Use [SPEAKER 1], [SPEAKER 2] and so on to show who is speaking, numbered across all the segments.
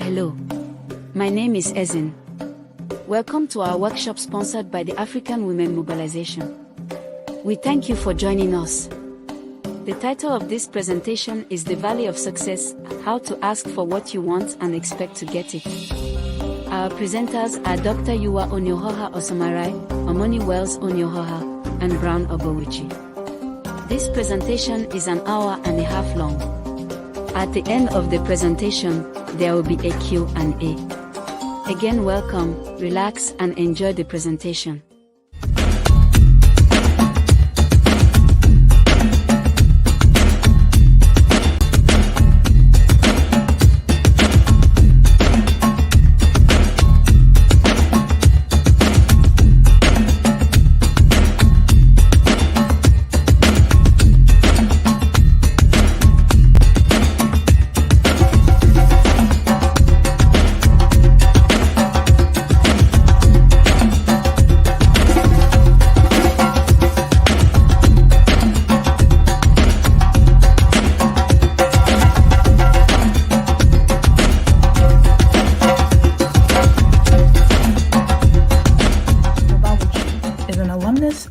[SPEAKER 1] Hello. My name is Ezin. Welcome to our workshop sponsored by the African Women Mobilization. We thank you for joining us. The title of this presentation is The Valley of Success: How to Ask for What You Want and Expect to Get It. Our presenters are Dr. Yuwa Onyohoha Osamarai, Omoni Wells Onyohoha, and Brown Obowuchi. This presentation is an hour and a half long. At the end of the presentation, there will be a Q&A. Again, welcome, relax and enjoy the presentation.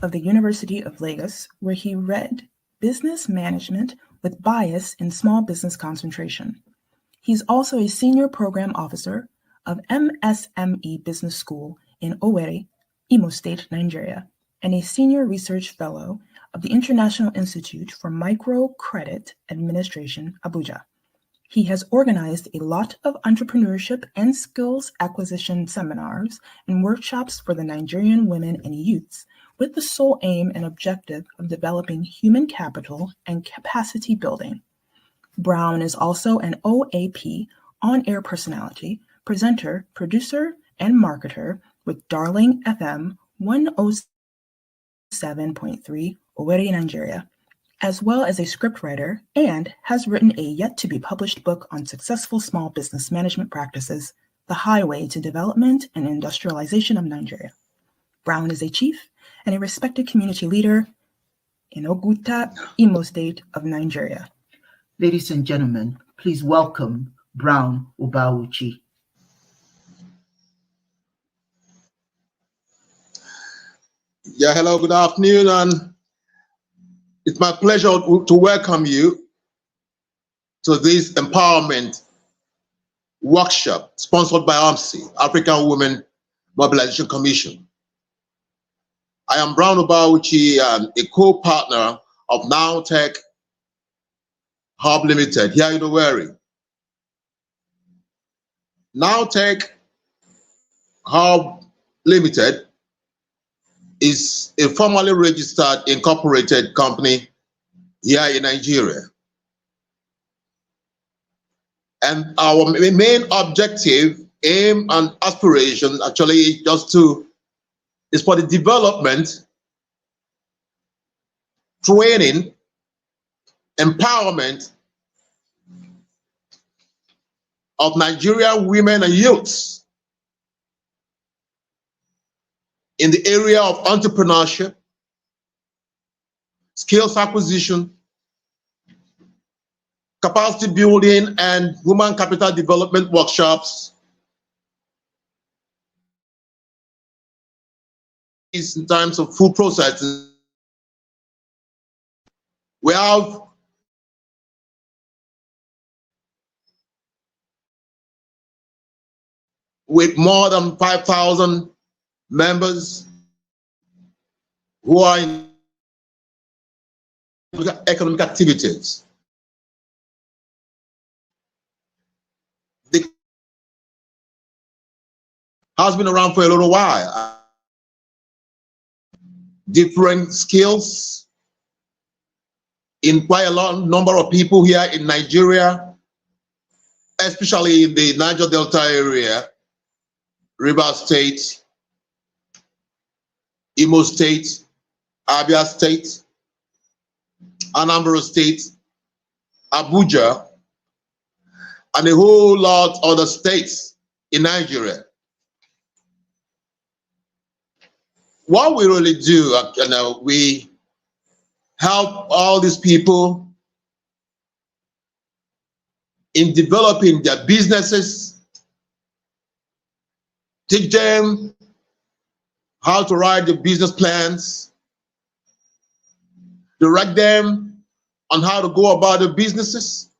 [SPEAKER 2] Of the University of Lagos, where he read Business Management with Bias in Small Business Concentration. He's also a Senior Program Officer of MSME Business School in Owerri, Imo State, Nigeria, and a Senior Research Fellow of the International Institute for Microcredit Administration, Abuja. He has organized a lot of entrepreneurship and skills acquisition seminars and workshops for the Nigerian women and youths, with the sole aim and objective of developing human capital and capacity building. Brown is also an OAP, on-air personality, presenter, producer, and marketer with Darling FM 107.3, Owerri, Nigeria, as well as a scriptwriter, and has written a yet-to-be-published book on successful small business management practices, The Highway to Development and Industrialization of Nigeria. Brown is a chief and a respected community leader in Oguta, Imo State of Nigeria.
[SPEAKER 3] Ladies and gentlemen, please welcome Brown Obowuchi.
[SPEAKER 4] Yeah, hello, good afternoon, and it's my pleasure to welcome you to this empowerment workshop sponsored by AMSI, African Women Mobilization Commission. I am Brown Obowuchi, a co-partner of NowTech Hub Limited here in Owerri. NowTech Hub Limited is a formally registered incorporated company here in Nigeria. And our main objective, aim, and aspiration actually is for the development, training, empowerment of Nigerian women and youths in the area of entrepreneurship, skills acquisition, capacity building, and human capital development workshops in terms of food processing. We have with more than 5,000 members who are in economic activities. The has been around for a little while. Different skills in quite a lot number of people here in Nigeria, especially in the Niger Delta area, Rivers State, Imo State, Abia State, Anambra State, Abuja, and a whole lot of other states in Nigeria. What we really do, we help all these people in developing their businesses, teach them how to write the business plans, direct them on how to go about the businesses,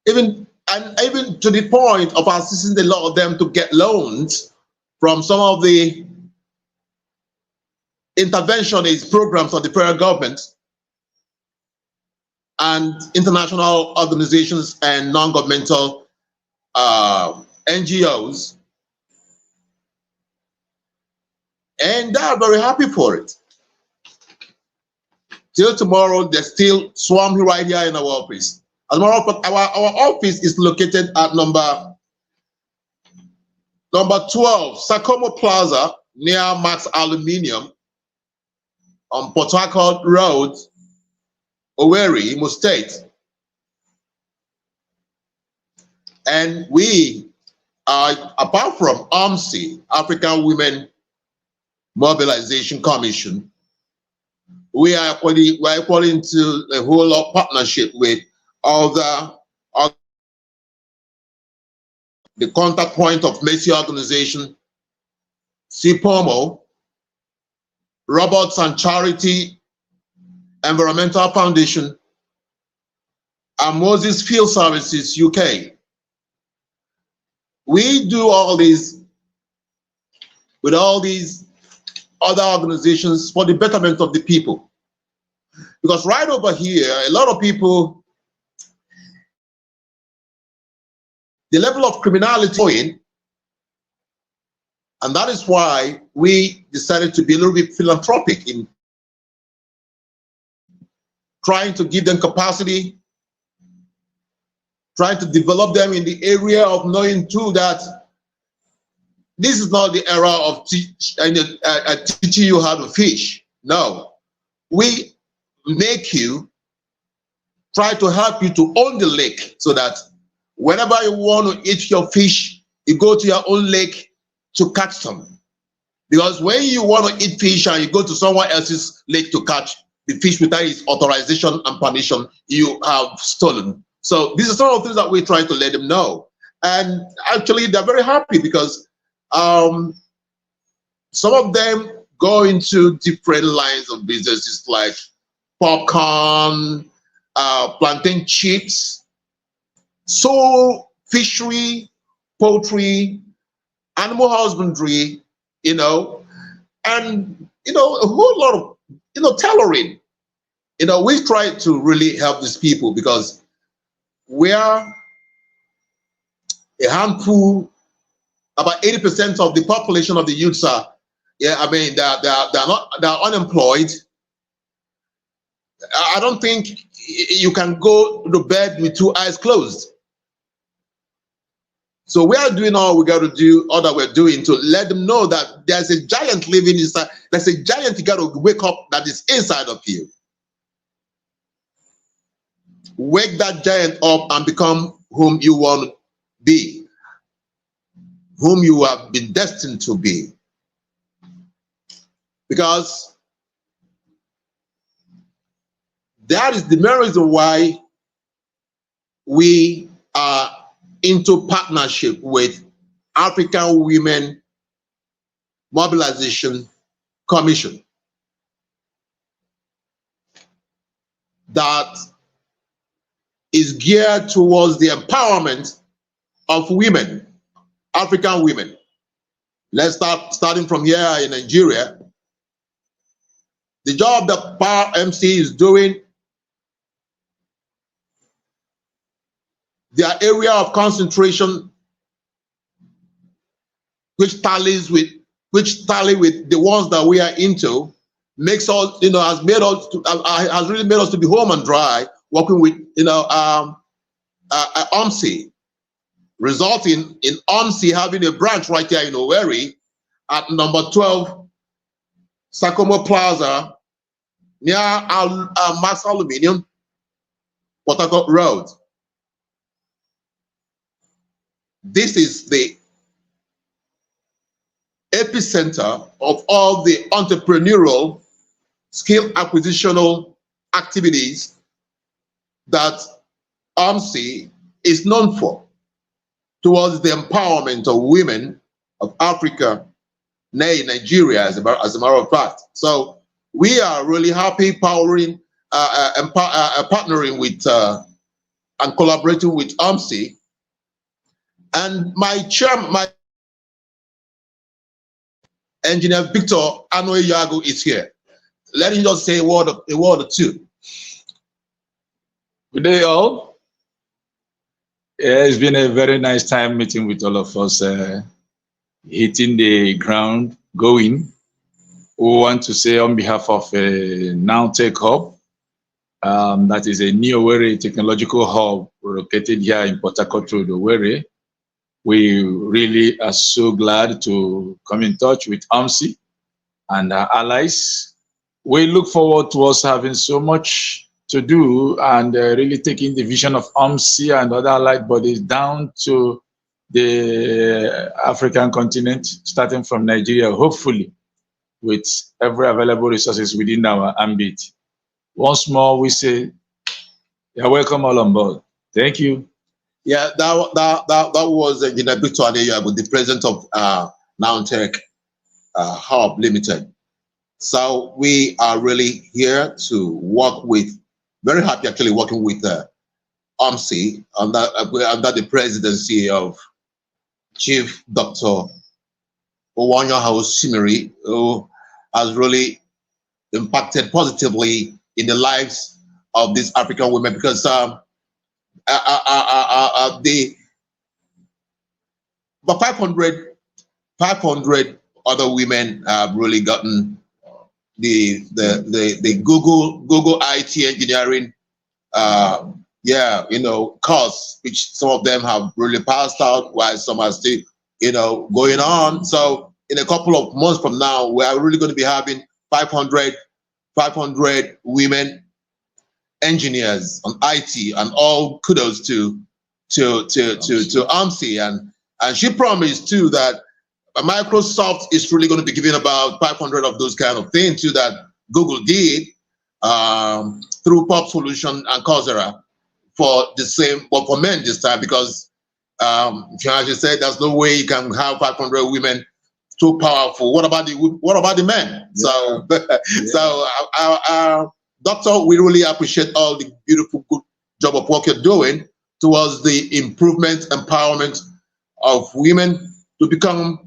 [SPEAKER 4] even to the point of assisting a lot of them to get loans from some of the interventionist programs of the federal government and international organizations and non-governmental NGOs. And they are very happy for it. Till tomorrow, they're still swarming right here in our office. As a matter of fact, our office is located at number 12, Sakomo Plaza, near Max Aluminium, on Port Harcourt Road, Owerri, Imo State. And we are, apart from AMSI, African Women Mobilization Commission, we are equally into a whole lot of partnership with other, the contact point of Mercy Organization, CPOMO, Robots and Charity Environmental Foundation, and Moses Field Services UK. We do all these with all these other organizations for the betterment of the people. Because right over here, a lot of people, the level of criminality going, and that is why we decided to be a little bit philanthropic in trying to give them capacity, trying to develop them in the area of knowing too that this is not the era of teaching you how to fish. No, we make you try to help you to own the lake so that whenever you want to eat your fish, you go to your own lake to catch some. Because when you want to eat fish and you go to someone else's lake to catch the fish without his authorization and permission, you have stolen. So these are some of the things that we're trying to let them know. And actually, they're very happy because some of them go into different lines of businesses like popcorn, plantain chips, soul fishery, poultry, animal husbandry, and a whole lot of tailoring. We try to really help these people because we are a handful. About 80% of the population of the youths are, they're unemployed. I don't think you can go to bed with two eyes closed. So we are doing all we got to do, all that we're doing to let them know that there's a giant living inside. There's a giant you got to wake up that is inside of you. Wake that giant up and become whom you want to be, whom you have been destined to be. Because that is the main reason why we are into partnership with African Women Mobilization Commission. That is geared towards the empowerment of women, African women. Let's starting from here in Nigeria. The job that Power MC is doing, their area of concentration, which tally with the ones that we are into, makes us, has really made us to be home and dry, working with, OMSI, resulting in OMSI having a branch right here in Owerri at number 12, Sakomo Plaza, near Max Aluminium, Port Harcourt Road. This is the epicenter of all the entrepreneurial skill acquisitional activities that OMSI is known for towards the empowerment of women of Africa, nay, Nigeria, as a matter of fact. So we are really happy partnering with and collaborating with AMSI. And my engineer Victor Anoyago is here. Let him just say a word or two.
[SPEAKER 5] Good day, all. Yeah, it's been a very nice time meeting with all of us, hitting the ground, going. We want to say on behalf of Now Tech Hub, that is a new Owerri technological hub located here in Port Harcourt Road, Owerri. We really are so glad to come in touch with AMSI and our allies. We look forward to us having so much to do and really taking the vision of AMSI and other allied bodies down to the African continent, starting from Nigeria, hopefully, with every available resources within our ambit. Once more, we say, you're welcome all on board. Thank you.
[SPEAKER 4] Yeah, that was Engineer Victor Adeyago, the president of Now Tech Hub Limited. So we are really here to work with, very happy actually working with AMSI under the presidency of Chief Dr. Valley.How, who has really impacted positively in the lives of these African women, because but 500 other women have really gotten the Google IT engineering course, which some of them have really passed out, while some are still going on. So in a couple of months from now, we are really going to be having 500 women engineers on IT, and all kudos to AMSI, and she promised too that Microsoft is really going to be giving about 500 of those kind of things too that Google did through Pop Solution and Coursera for the same, but for men this time, because as you said, there's no way you can have 500 women so powerful. What about the men? Yeah. So so Doctor, we really appreciate all the beautiful, good job of work you're doing towards the improvement, empowerment of women to become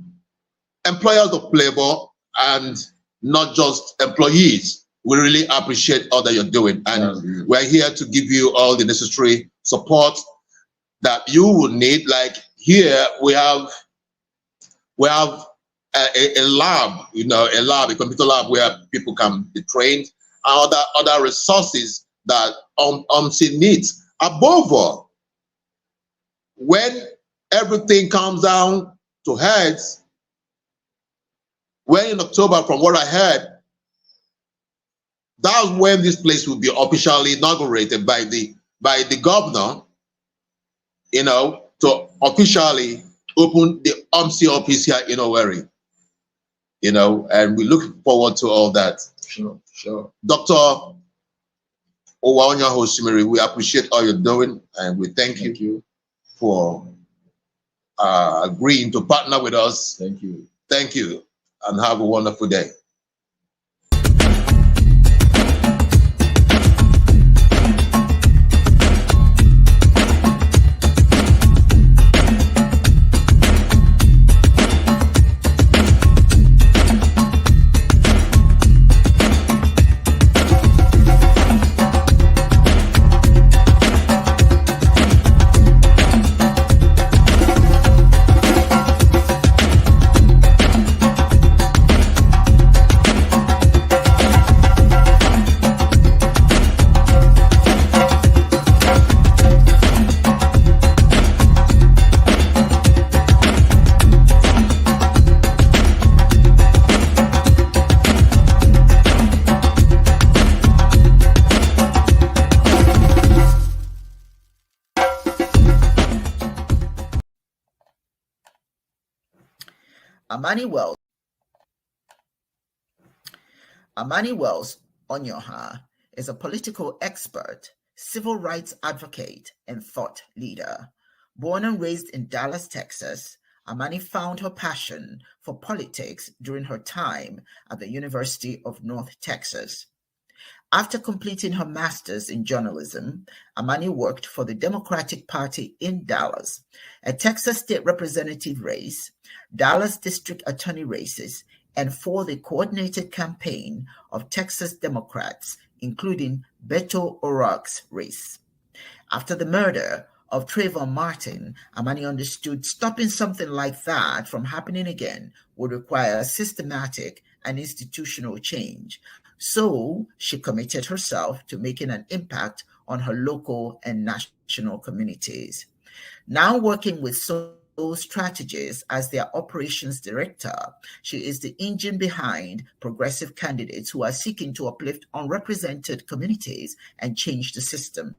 [SPEAKER 4] employers of labor and not just employees. We really appreciate all that you're doing, and we're here to give you all the necessary support that you will need. Like here, we have a lab, a computer lab where people can be trained, and other resources that AMSI needs. Above all, when everything comes down to heads, when in October, from what I heard, that's when this place will be officially inaugurated by the governor, to officially open the AMSI office here in Owerri. And we look forward to all that. Sure. Dr. Valley.How, we appreciate all you're doing, and we thank you for agreeing to partner with us. Thank you, and have a wonderful day.
[SPEAKER 3] Amani Wells Onyoha is a political expert, civil rights advocate, and thought leader. Born and raised in Dallas, Texas, Amani found her passion for politics during her time at the University of North Texas. After completing her master's in journalism, Amani worked for the Democratic Party in Dallas, a Texas state representative race, Dallas district attorney races, and for the coordinated campaign of Texas Democrats, including Beto O'Rourke's race. After the murder of Trayvon Martin, Amani understood stopping something like that from happening again would require systematic and institutional change. So she committed herself to making an impact on her local and national communities. Now working with Soul Strategies as their operations director, she is the engine behind progressive candidates who are seeking to uplift unrepresented communities and change the system.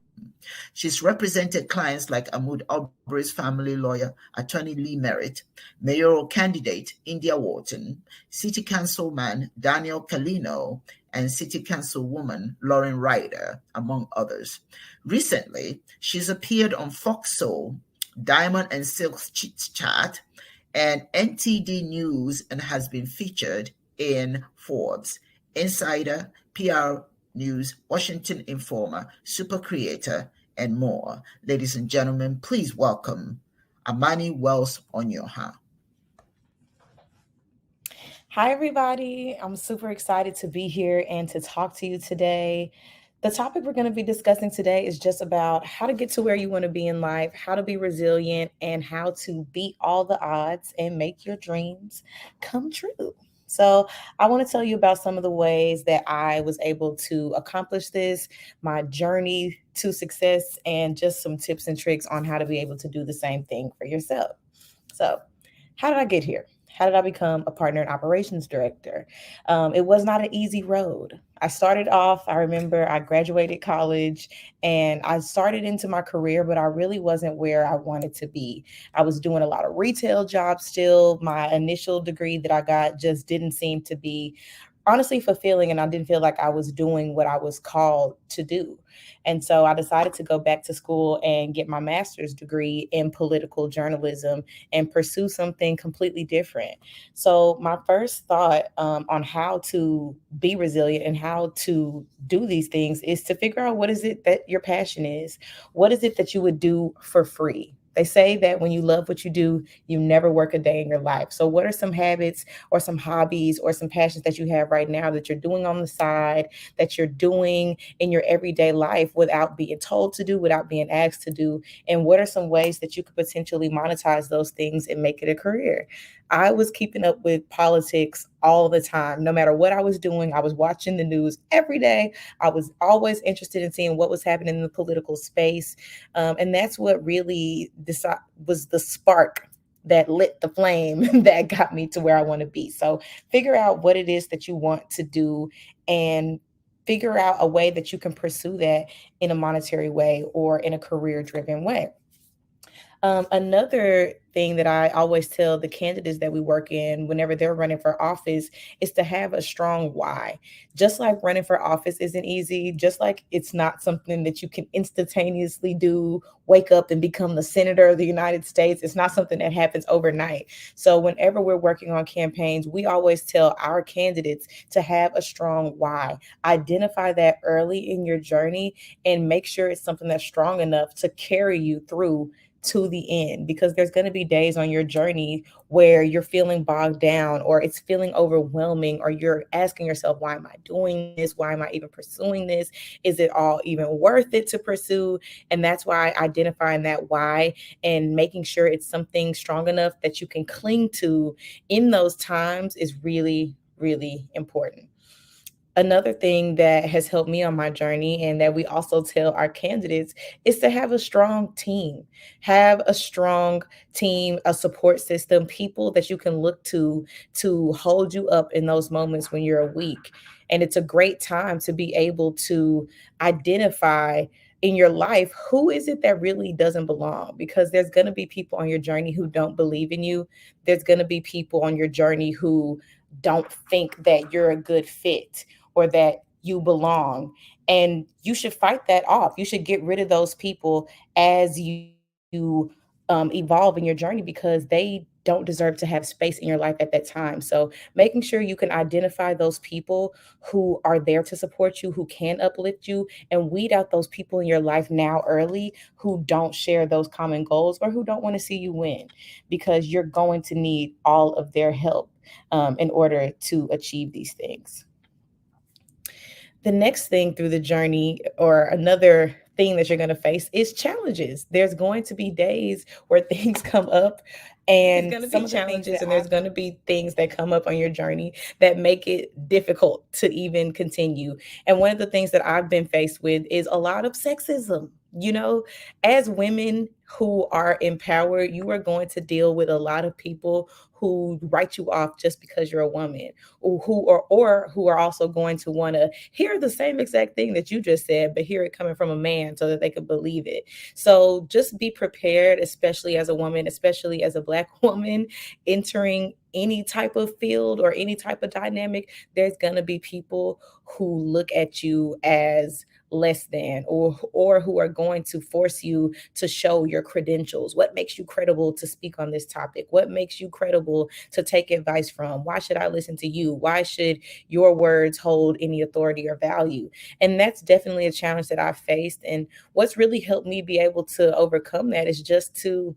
[SPEAKER 3] She's represented clients like Ahmaud Arbery's family lawyer, attorney Lee Merritt, mayoral candidate India Wharton, city councilman Daniel Calino, and city councilwoman Lauren Ryder, among others. Recently, she's appeared on Fox Soul, Diamond and Silk's Chit Chat, and NTD News, and has been featured in Forbes, Insider, PR News, Washington Informer, Super Creator, and more. Ladies and gentlemen, please welcome Amani Wells Onyoha.
[SPEAKER 6] Hi, everybody. I'm super excited to be here and to talk to you today. The topic we're going to be discussing today is just about how to get to where you want to be in life, how to be resilient, and how to beat all the odds and make your dreams come true. So, I want to tell you about some of the ways that I was able to accomplish this, my journey to success, and just some tips and tricks on how to be able to do the same thing for yourself. So, how did I get here? How did I become a partner and operations director? It was not an easy road. I started off, I remember I graduated college and I started into my career, but I really wasn't where I wanted to be. I was doing a lot of retail jobs still. My initial degree that I got just didn't seem to be honestly fulfilling, and I didn't feel like I was doing what I was called to do. And so I decided to go back to school and get my master's degree in political journalism and pursue something completely different. So my first thought on how to be resilient and how to do these things is to figure out what is it that your passion is. What is it that you would do for free? They say that when you love what you do, you never work a day in your life. So what are some habits or some hobbies or some passions that you have right now that you're doing on the side, that you're doing in your everyday life without being told to do, without being asked to do? And what are some ways that you could potentially monetize those things and make it a career? I was keeping up with politics all the time. No matter what I was doing, I was watching the news every day. I was always interested in seeing what was happening in the political space. And that's what really was the spark that lit the flame that got me to where I want to be. So figure out what it is that you want to do and figure out a way that you can pursue that in a monetary way or in a career driven way. Another thing that I always tell the candidates that we work in whenever they're running for office is to have a strong why. Just like running for office isn't easy, just like it's not something that you can instantaneously do, wake up and become the senator of the United States. It's not something that happens overnight. So whenever we're working on campaigns, we always tell our candidates to have a strong why. Identify that early in your journey and make sure it's something that's strong enough to carry you through to the end, because there's going to be days on your journey where you're feeling bogged down or it's feeling overwhelming, or you're asking yourself, why am I doing this? Why am I even pursuing this? Is it all even worth it to pursue? And that's why identifying that why and making sure it's something strong enough that you can cling to in those times is really, really important. Another thing that has helped me on my journey and that we also tell our candidates is to have a strong team. Have a strong team, a support system, people that you can look to hold you up in those moments when you're weak. And it's a great time to be able to identify in your life who is it that really doesn't belong, because there's going to be people on your journey who don't believe in you. There's going to be people on your journey who don't think that you're a good fit or that you belong. And you should fight that off. You should get rid of those people as you evolve in your journey, because they don't don't deserve to have space in your life at that time. So making sure you can identify those people who are there to support you, who can uplift you, and weed out those people in your life now early who don't share those common goals or who don't want to see you win, because you're going to need all of their help in order to achieve these things. The next thing through the journey, or another thing that you're going to face, is challenges. There's going to be days where things come up, and some of the challenges, and there's going to be things that come up on your journey that make it difficult to even continue. And one of the things that I've been faced with is a lot of sexism. You know, as women who are empowered, you are going to deal with a lot of people who write you off just because you're a woman, or who are also going to want to hear the same exact thing that you just said, but hear it coming from a man so that they can believe it. So just be prepared, especially as a woman, especially as a Black woman entering any type of field or any type of dynamic. There's going to be people who look at you as less than, or who are going to force you to show your credentials. What makes you credible to speak on this topic? What makes you credible to take advice from? Why should I listen to you? Why should your words hold any authority or value? And that's definitely a challenge that I've faced. And what's really helped me be able to overcome that is just to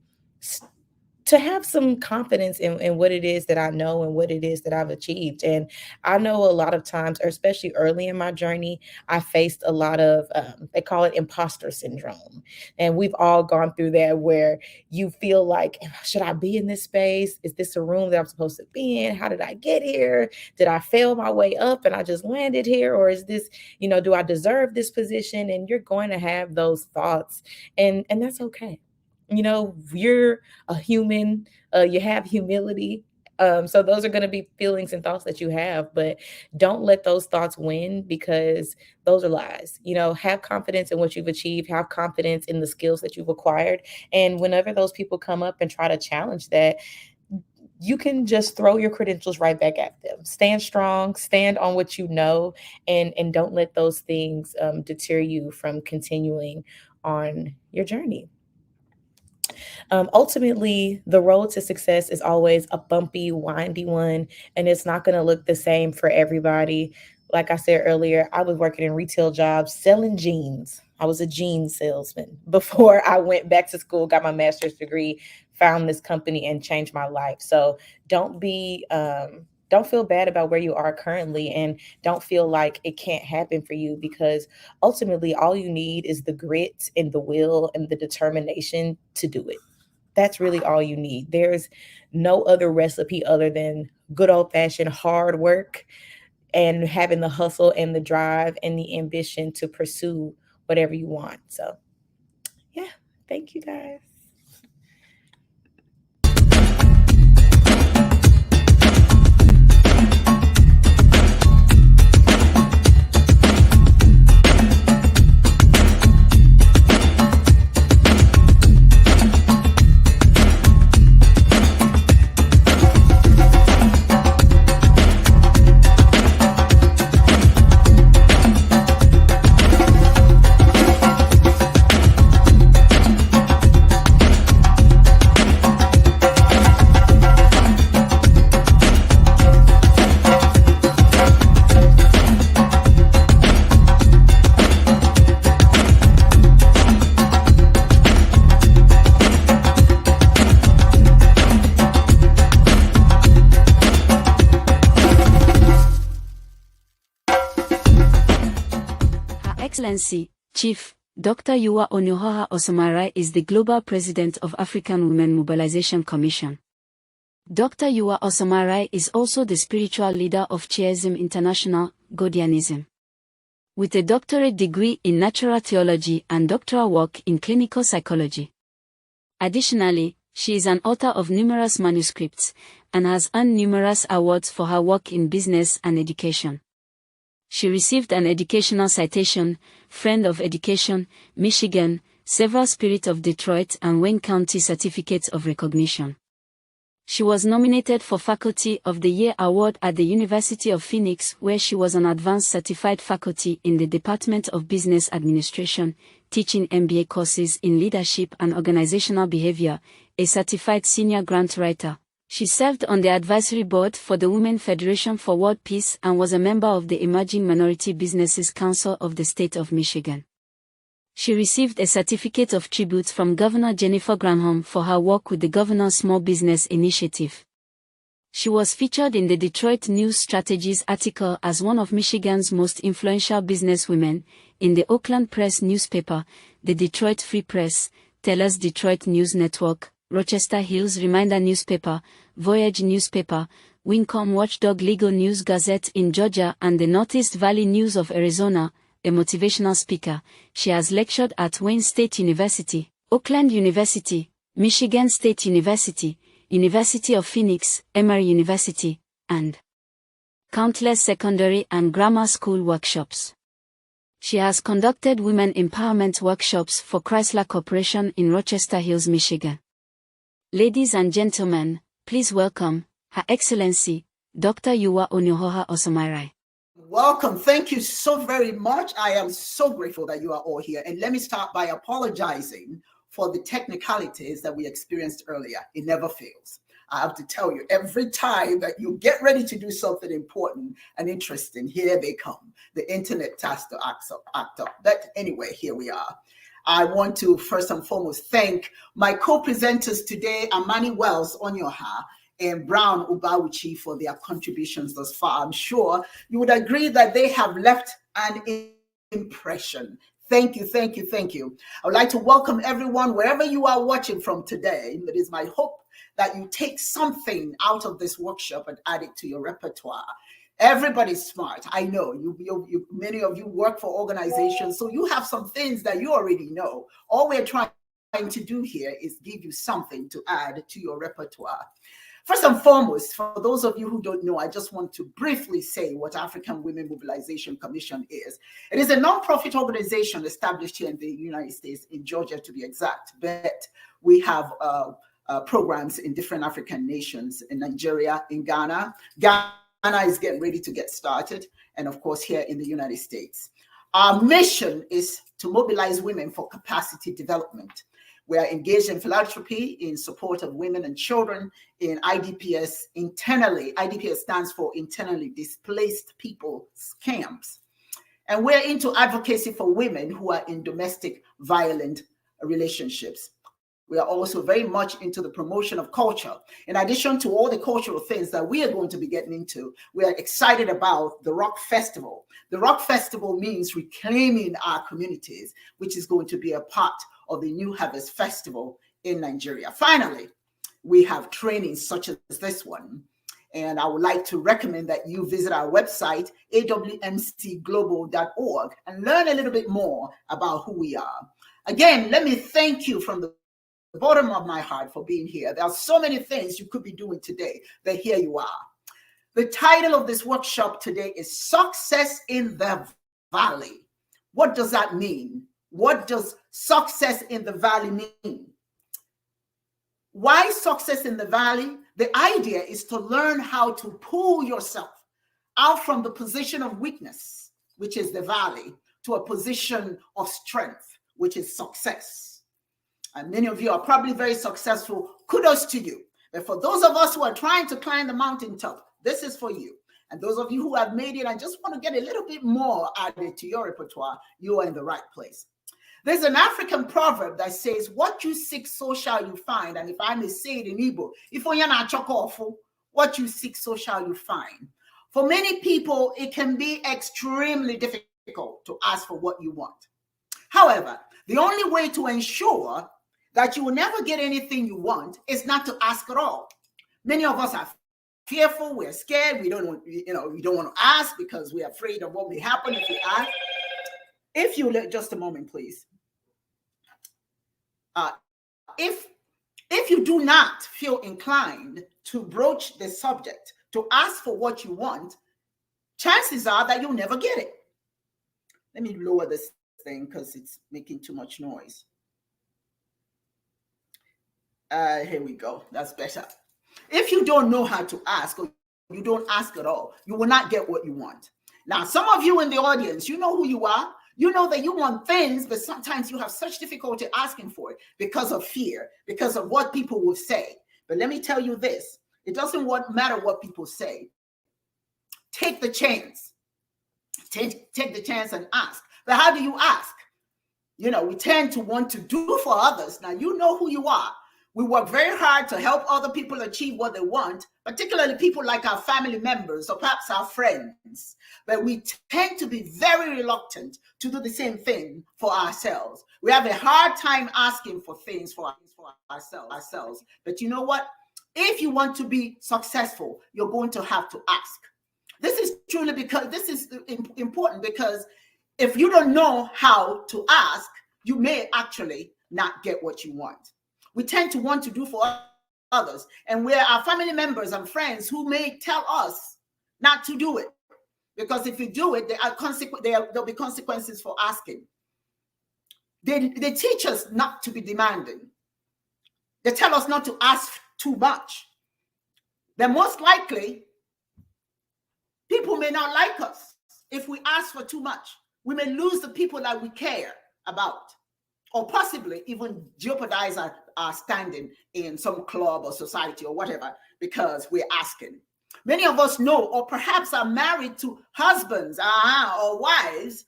[SPEAKER 6] have some confidence in what it is that I know and what it is that I've achieved. And I know a lot of times, or especially early in my journey, I faced a lot of, they call it imposter syndrome. And we've all gone through that, where you feel like, should I be in this space? Is this a room that I'm supposed to be in? How did I get here? Did I fail my way up and I just landed here? Or is this, do I deserve this position? And you're going to have those thoughts, and that's okay. You're a human, you have humility. So those are going to be feelings and thoughts that you have, but don't let those thoughts win, because those are lies. Have confidence in what you've achieved, have confidence in the skills that you've acquired. And whenever those people come up and try to challenge that, you can just throw your credentials right back at them. Stand strong, stand on what you know, and don't let those things deter you from continuing on your journey. Ultimately, the road to success is always a bumpy, windy one, and it's not going to look the same for everybody. Like I said earlier, I was working in retail jobs selling jeans. I was a jeans salesman before I went back to school, got my master's degree, found this company, and changed my life. So don't feel bad about where you are currently, and don't feel like it can't happen for you, because ultimately all you need is the grit and the will and the determination to do it. That's really all you need. There's no other recipe other than good old-fashioned hard work and having the hustle and the drive and the ambition to pursue whatever you want. So, yeah, thank you guys.
[SPEAKER 1] Excellency, Chief, Dr. Yuwa Onuhoha Osomarai is the Global President of African Women Mobilization Commission. Dr. Yuwa Osomarai is also the spiritual leader of Chiism International, Godianism. With a doctorate degree in natural theology and doctoral work in clinical psychology. Additionally, she is an author of numerous manuscripts and has earned numerous awards for her work in business and education. She received an educational citation, Friend of Education, Michigan, several Spirit of Detroit and Wayne County certificates of recognition. She was nominated for Faculty of the Year Award at the University of Phoenix, where she was an advanced certified faculty in the Department of Business Administration, teaching MBA courses in leadership and organizational behavior, a certified senior grant writer, She served on the advisory board for the Women Federation for World Peace and was a member of the Emerging Minority Businesses Council of the state of Michigan. She received a certificate of tribute from Governor Jennifer Granholm for her work with the Governor's Small Business Initiative. She was featured in the Detroit News Strategies article as one of Michigan's most influential businesswomen, in the Oakland Press newspaper, the Detroit Free Press, Teller's Detroit News Network, Rochester Hills Reminder newspaper, Voyage newspaper, Wincom Watchdog Legal News Gazette in Georgia and the Northeast Valley News of Arizona. A motivational speaker, she has lectured at Wayne State University, Oakland University, Michigan State University, University of Phoenix, Emory University, and countless secondary and grammar school workshops. She has conducted women empowerment workshops for Chrysler Corporation in Rochester Hills, Michigan. Ladies and gentlemen, please welcome Her Excellency, Dr. Yuwa Onyohoha Osomairai.
[SPEAKER 7] Welcome. Thank you so very much. I am so grateful that you are all here. And let me start by apologizing for the technicalities that we experienced earlier. It never fails. I have to tell you, every time that you get ready to do something important and interesting, here they come. The internet has to act up. But anyway, here we are. I want to first and foremost thank my co-presenters today, Amani Wells Onyoha and Brown Ubawuchi, for their contributions thus far. I'm sure you would agree that they have left an impression. Thank you, thank you, thank you. I would like to welcome everyone wherever you are watching from today. It is my hope that you take something out of this workshop and add it to your repertoire. Everybody's smart. I know you many of you work for organizations, so you have some things that you already know. All we're trying to do here is give you something to add to your repertoire. First and foremost, for those of you who don't know, I just want to briefly say what African Women Mobilization Commission is. It is a nonprofit organization established here in the United States, in Georgia to be exact, but we have programs in different African nations, in Nigeria, in Ghana. Ghana is getting ready to get started, and of course here in the United States. Our mission is to mobilize women for capacity development. We are engaged in philanthropy in support of women and children in IDPS internally. IDPS stands for Internally Displaced People Camps. And we're into advocacy for women who are in domestic violent relationships. We are also very much into the promotion of culture. In addition to all the cultural things that we are going to be getting into, we are excited about the Rock Festival. The Rock Festival means reclaiming our communities, which is going to be a part of the New Harvest Festival in Nigeria. Finally, we have trainings such as this one. And I would like to recommend that you visit our website, awmcglobal.org, and learn a little bit more about who we are. Again, let me thank you from the bottom of my heart for being here. There are so many things you could be doing today, but here you are. The title of this workshop today is Success in the Valley. What does that mean? What does success in the valley mean? Why success in the valley? The idea is to learn how to pull yourself out from the position of weakness, which is the valley, to a position of strength, which is success. And many of you are probably very successful. Kudos to you. But for those of us who are trying to climb the mountaintop, this is for you. And those of you who have made it and just want to get a little bit more added to your repertoire, you are in the right place. There's an African proverb that says, what you seek, so shall you find. And if I may say it in Igbo, what you seek, so shall you find. For many people, it can be extremely difficult to ask for what you want. However, the only way to ensure that you will never get anything you want is not to ask at all. Many of us are fearful, we're scared, we don't want to ask because we're afraid of what may happen if we ask. If you let just a moment, please. If you do not feel inclined to broach the subject, to ask for what you want, chances are that you'll never get it. Let me lower this thing because it's making too much noise. Here we go. That's better. If you don't know how to ask, or you don't ask at all, you will not get what you want. Now, some of you in the audience, you know who you are. You know that you want things, but sometimes you have such difficulty asking for it because of fear, because of what people will say. But let me tell you this. It doesn't matter what people say. Take the chance. Take the chance and ask. But how do you ask? You know, we tend to want to do for others. Now, you know who you are. We work very hard to help other people achieve what they want, particularly people like our family members or perhaps our friends. But we tend to be very reluctant to do the same thing for ourselves. We have a hard time asking for things for ourselves. But you know what? If you want to be successful, you're going to have to ask. This is truly because this is important, because if you don't know how to ask, you may actually not get what you want. We tend to want to do for others, and we're our family members and friends who may tell us not to do it, because if you do it, there'll be consequences for asking. They teach us not to be demanding. They tell us not to ask too much. Then most likely, people may not like us if we ask for too much. We may lose the people that we care about, or possibly even jeopardize our standing in some club or society or whatever, because we're asking. Many of us know, or perhaps are married to husbands or wives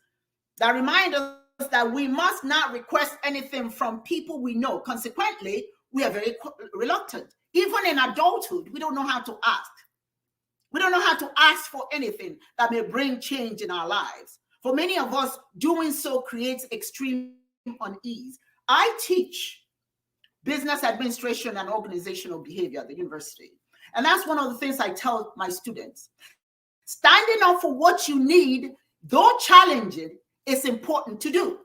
[SPEAKER 7] that remind us that we must not request anything from people we know. Consequently, we are very reluctant. Even in adulthood, we don't know how to ask. We don't know how to ask for anything that may bring change in our lives. For many of us, doing so creates extreme unease. I teach business administration and organizational behavior at the university. And that's one of the things I tell my students. Standing up for what you need, though challenging, is important to do.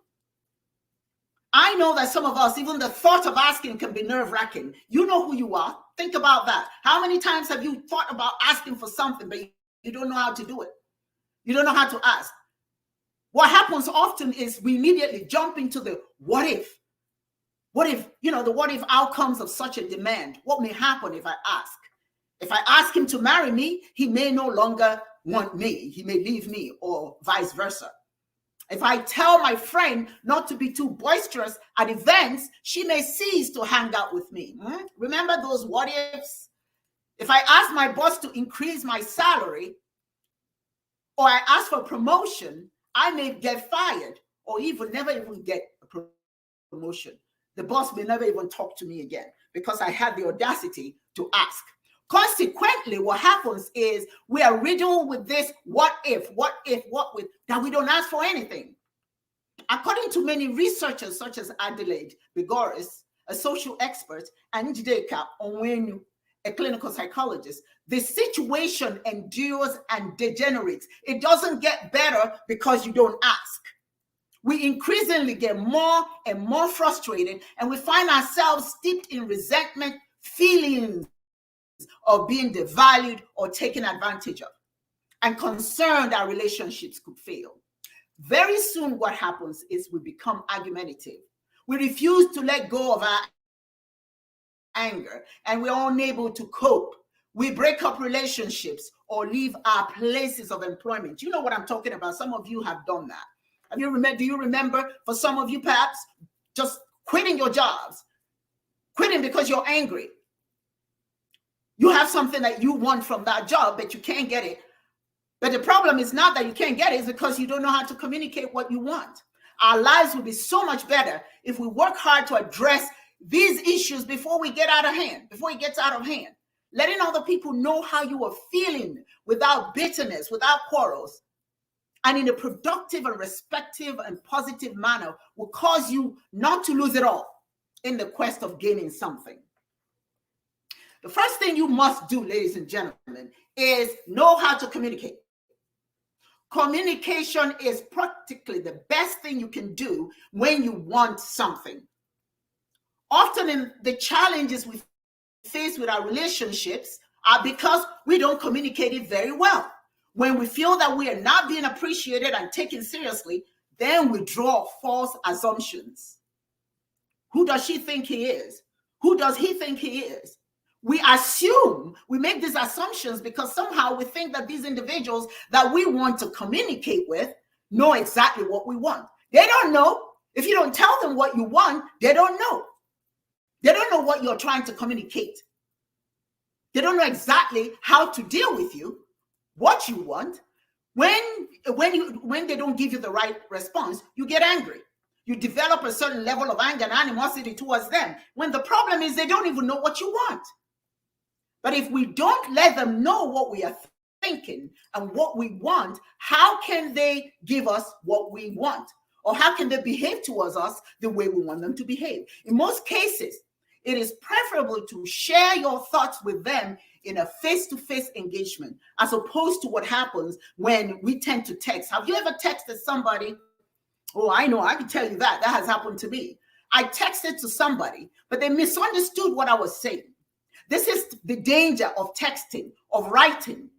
[SPEAKER 7] I know that some of us, even the thought of asking can be nerve-wracking. You know who you are. Think about that. How many times have you thought about asking for something, but you don't know how to do it? You don't know how to ask. What happens often is we immediately jump into the what if. What if, the what if outcomes of such a demand? What may happen if I ask? If I ask him to marry me, he may no longer want me. He may leave me, or vice versa. If I tell my friend not to be too boisterous at events, she may cease to hang out with me. Remember those what ifs? If I ask my boss to increase my salary, or I ask for promotion, I may get fired, or never even get a promotion. The boss may never even talk to me again because I had the audacity to ask. Consequently, what happens is we are riddled with this what if, that we don't ask for anything. According to many researchers, such as Adelaide Bigoris, a social expert, and Njideka Onwenu, a clinical psychologist, the situation endures and degenerates. It doesn't get better because you don't ask. We increasingly get more and more frustrated, and we find ourselves steeped in resentment, feelings of being devalued or taken advantage of, and concerned our relationships could fail. Very soon what happens is we become argumentative. We refuse to let go of our anger, and we're unable to cope. We break up relationships or leave our places of employment. You know what I'm talking about. Some of you have done that. Do you remember, for some of you perhaps, just quitting your jobs, quitting because you're angry? You have something that you want from that job, but you can't get it. But the problem is not that you can't get it, it's because you don't know how to communicate what you want. Our lives would be so much better if we work hard to address these issues before we get out of hand, before it gets out of hand. Letting other people know how you are feeling without bitterness, without quarrels, and in a productive and respectful and positive manner will cause you not to lose it all in the quest of gaining something. The first thing you must do, ladies and gentlemen, is know how to communicate. Communication is practically the best thing you can do when you want something. Often in the challenges we face with our relationships are because we don't communicate it very well. When we feel that we are not being appreciated and taken seriously, then we draw false assumptions. Who does she think he is? Who does he think he is? We assume, we make these assumptions because somehow we think that these individuals that we want to communicate with know exactly what we want. They don't know. If you don't tell them what you want, they don't know. They don't know what you're trying to communicate. They don't know exactly how to deal with you, what you want. When they don't give you the right response, you get angry. You develop a certain level of anger and animosity towards them, when the problem is they don't even know what you want. But if we don't let them know what we are thinking and what we want, how can they give us what we want? Or how can they behave towards us the way we want them to behave? In most cases, it is preferable to share your thoughts with them in a face-to-face engagement, as opposed to what happens when we tend to text. Have you ever texted somebody? Oh, I know, I can tell you that. That has happened to me. I texted to somebody, but they misunderstood what I was saying. This is the danger of texting, of writing.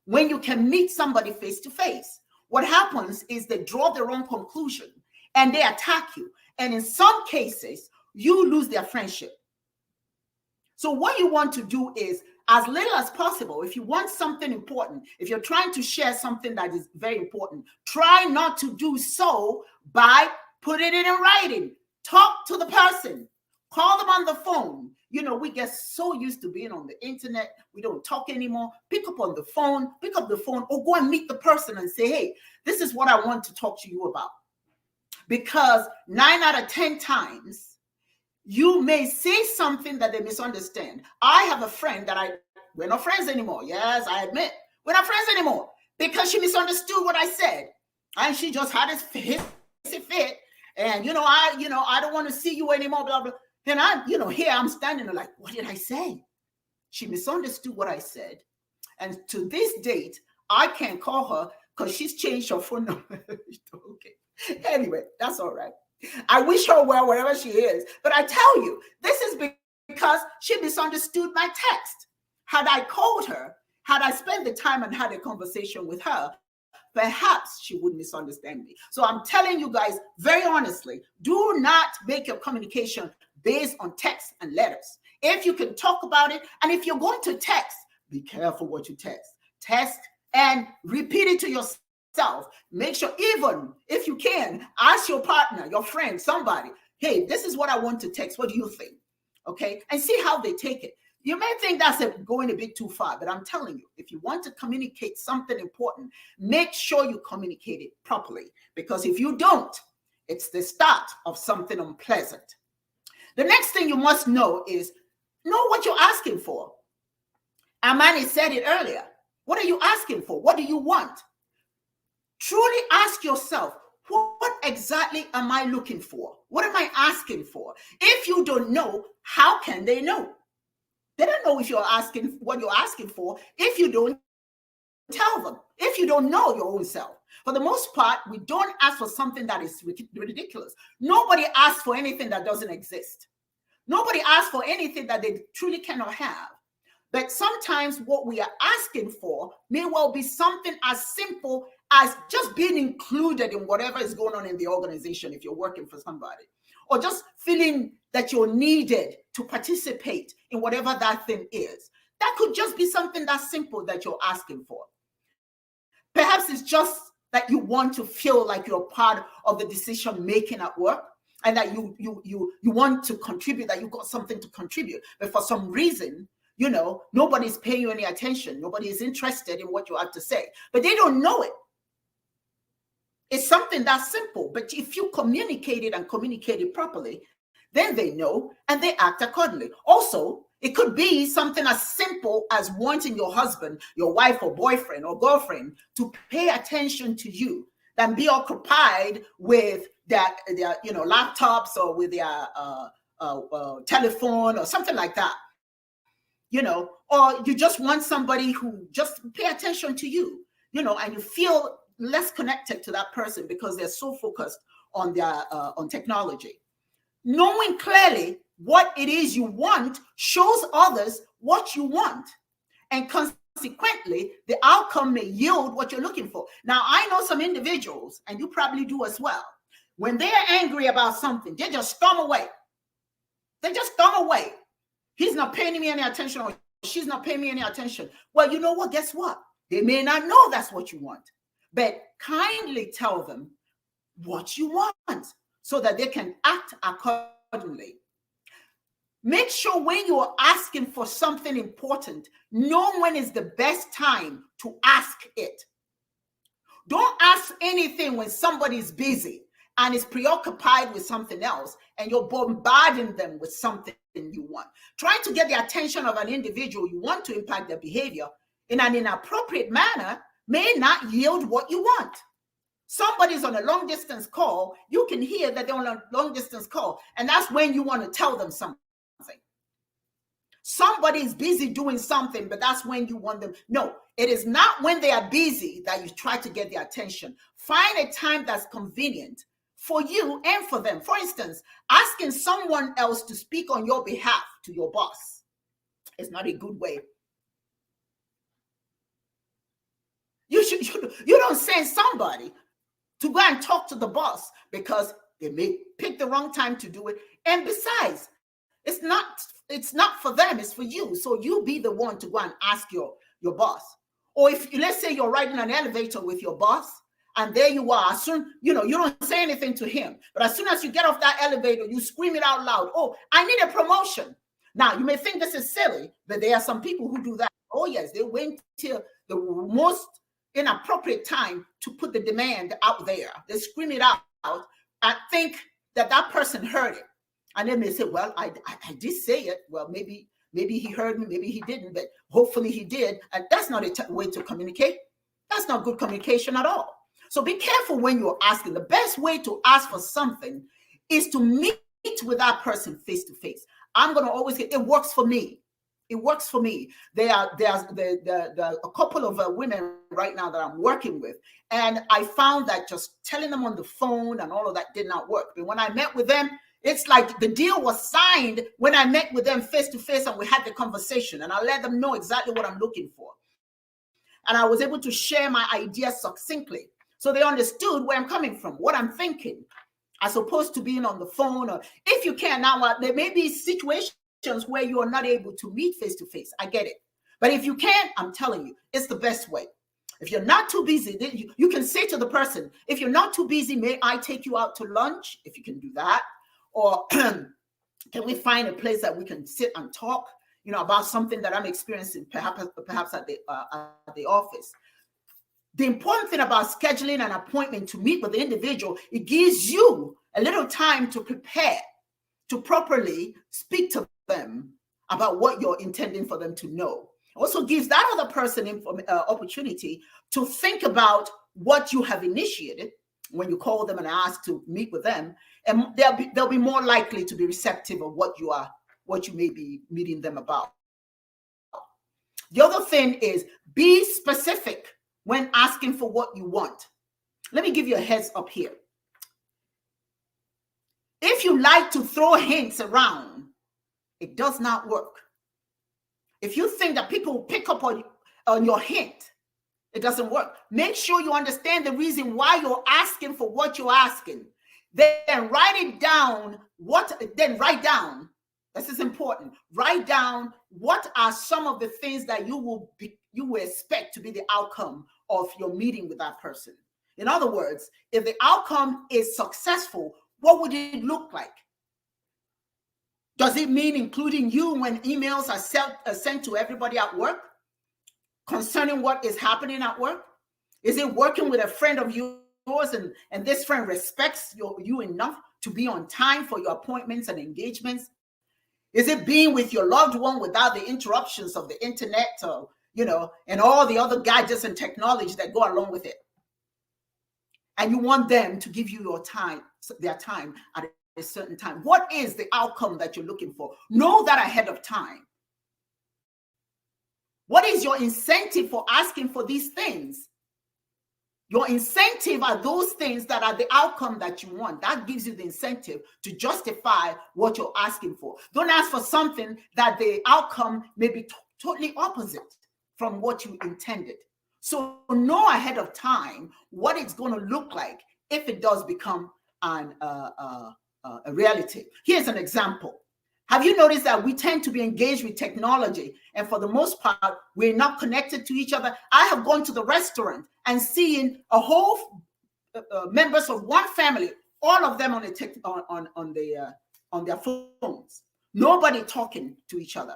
[SPEAKER 7] When you can meet somebody face-to-face, what happens is they draw the wrong conclusion and they attack you. And in some cases, you lose their friendship. So what you want to do is, as little as possible, if you want something important, if you're trying to share something that is very important, try not to do so by putting it in writing. Talk to the person. Call them on the phone. You know, we get so used to being on the internet, we don't talk anymore. Pick up the phone, or go and meet the person and say, hey, this is what I want to talk to you about. Because 9 out of 10 times, you may say something that they misunderstand. I have a friend that we're not friends anymore. Yes, I admit, we're not friends anymore, because she misunderstood what I said. And she just had this fit. And, I don't want to see you anymore, blah, blah. And here I'm standing there like, what did I say? She misunderstood what I said. And to this date, I can't call her because she's changed her phone number. Okay. Anyway, that's all right. I wish her well wherever she is. But I tell you, this is because she misunderstood my text. Had I called her, had I spent the time and had a conversation with her, perhaps she would misunderstand me. So I'm telling you guys very honestly, do not make your communication based on text and letters. If you can talk about it, and if you're going to text, be careful what you text. Text and repeat it to yourself. Make sure, even if you can, ask your partner, your friend, somebody, hey, this is what I want to text. What do you think? Okay. And see how they take it. You may think that's going a bit too far, but I'm telling you, if you want to communicate something important, make sure you communicate it properly. Because if you don't, it's the start of something unpleasant. The next thing you must know is know what you're asking for. Amani said it earlier. What are you asking for? What do you want? Truly ask yourself, what exactly am I looking for? What am I asking for? If you don't know, how can they know? They don't know if you're asking what you're asking for if you don't tell them, if you don't know your own self. For the most part, we don't ask for something that is ridiculous. Nobody asks for anything that doesn't exist. Nobody asks for anything that they truly cannot have. But sometimes what we are asking for may well be something as simple as just being included in whatever is going on in the organization if you're working for somebody, or just feeling that you're needed to participate in whatever that thing is. That could just be something that's simple that you're asking for. Perhaps it's just that you want to feel like you're part of the decision making at work, and that you want to contribute, that you got something to contribute, but for some reason, nobody's paying you any attention. Nobody is interested in what you have to say, but they don't know it. It's something that's simple, but if you communicate it properly, then they know and they act accordingly. Also, it could be something as simple as wanting your husband, your wife or boyfriend or girlfriend to pay attention to you than be occupied with their laptops or with their telephone or something like that. Or you just want somebody who just pay attention to you, and you feel less connected to that person because they're so focused on their on technology. Knowing clearly what it is you want shows others what you want, and consequently, the outcome may yield what you're looking for. Now, I know some individuals, and you probably do as well, when they're angry about something, they just storm away. He's not paying me any attention, or she's not paying me any attention. Well, you know what? Guess what? They may not know that's what you want, but kindly tell them what you want so that they can act accordingly. Make sure when you are asking for something important, know when is the best time to ask it. Don't ask anything when somebody is busy and is preoccupied with something else, and you're bombarding them with something you want. Trying to get the attention of an individual you want to impact their behavior in an inappropriate manner may not yield what you want. Somebody's on a long distance call, you can hear that they're on a long distance call, and that's when you want to tell them something. Somebody is busy doing something, but that's when you want them. No, it is not when they are busy that you try to get their attention. Find a time that's convenient for you and for them. For instance, asking someone else to speak on your behalf to your boss is not a good way. You don't send somebody to go and talk to the boss because they may pick the wrong time to do it. And besides, it's not for them, it's for you. So you be the one to go and ask your boss. Or if, let's say you're riding an elevator with your boss, and there you are, soon, you don't say anything to him. But as soon as you get off that elevator, you scream it out loud. Oh, I need a promotion. Now, you may think this is silly, but there are some people who do that. Oh, yes, they wait till the most inappropriate time to put the demand out there. They scream it out and think that person heard it. And then they say, well, I did say it. Well, maybe he heard me, maybe he didn't, but hopefully he did. And that's not a way to communicate. That's not good communication at all. So be careful when you're asking. The best way to ask for something is to meet with that person face to face. I'm going to always say, it works for me. It works for me. There's a couple of women right now that I'm working with. And I found that just telling them on the phone and all of that did not work. But when I met with them, it's like the deal was signed when I met with them face to face and we had the conversation, and I let them know exactly what I'm looking for. And I was able to share my ideas succinctly. So they understood where I'm coming from, what I'm thinking, as opposed to being on the phone. Or if you can, now there may be situations where you are not able to meet face to face. I get it. But if you can, I'm telling you, it's the best way. If you're not too busy, you can say to the person, if you're not too busy, may I take you out to lunch? If you can do that. Or can we find a place that we can sit and talk, about something that I'm experiencing, perhaps at the office. The important thing about scheduling an appointment to meet with the individual, it gives you a little time to prepare, to properly speak to them about what you're intending for them to know. Also gives that other person opportunity to think about what you have initiated when you call them and ask to meet with them, and they'll be more likely to be receptive of what you may be meeting them about. The other thing is be specific when asking for what you want. Let me give you a heads up here. If you like to throw hints around, it does not work. If you think that people will pick up on your hint, it doesn't work. Make sure you understand the reason why you're asking for what you're asking. Then write it down. Write down. This is important. Write down what are some of the things that you will expect to be the outcome of your meeting with that person. In other words, if the outcome is successful, what would it look like? Does it mean including you when emails are sent to everybody at work concerning what is happening at work? Is it working with a friend of yours and this friend respects you enough to be on time for your appointments and engagements? Is it being with your loved one without the interruptions of the internet, and all the other gadgets and technology that go along with it? And you want them to give you their time at a certain time. What is the outcome that you're looking for? Know that ahead of time. What is your incentive for asking for these things? Your incentive are those things that are the outcome that you want. That gives you the incentive to justify what you're asking for. Don't ask for something that the outcome may be totally opposite from what you intended. So know ahead of time what it's going to look like if it does become a reality. Here's an example. Have you noticed that we tend to be engaged with technology, and for the most part, we're not connected to each other? I have gone to the restaurant and seen a whole members of one family, all of them on their phones. Nobody talking to each other.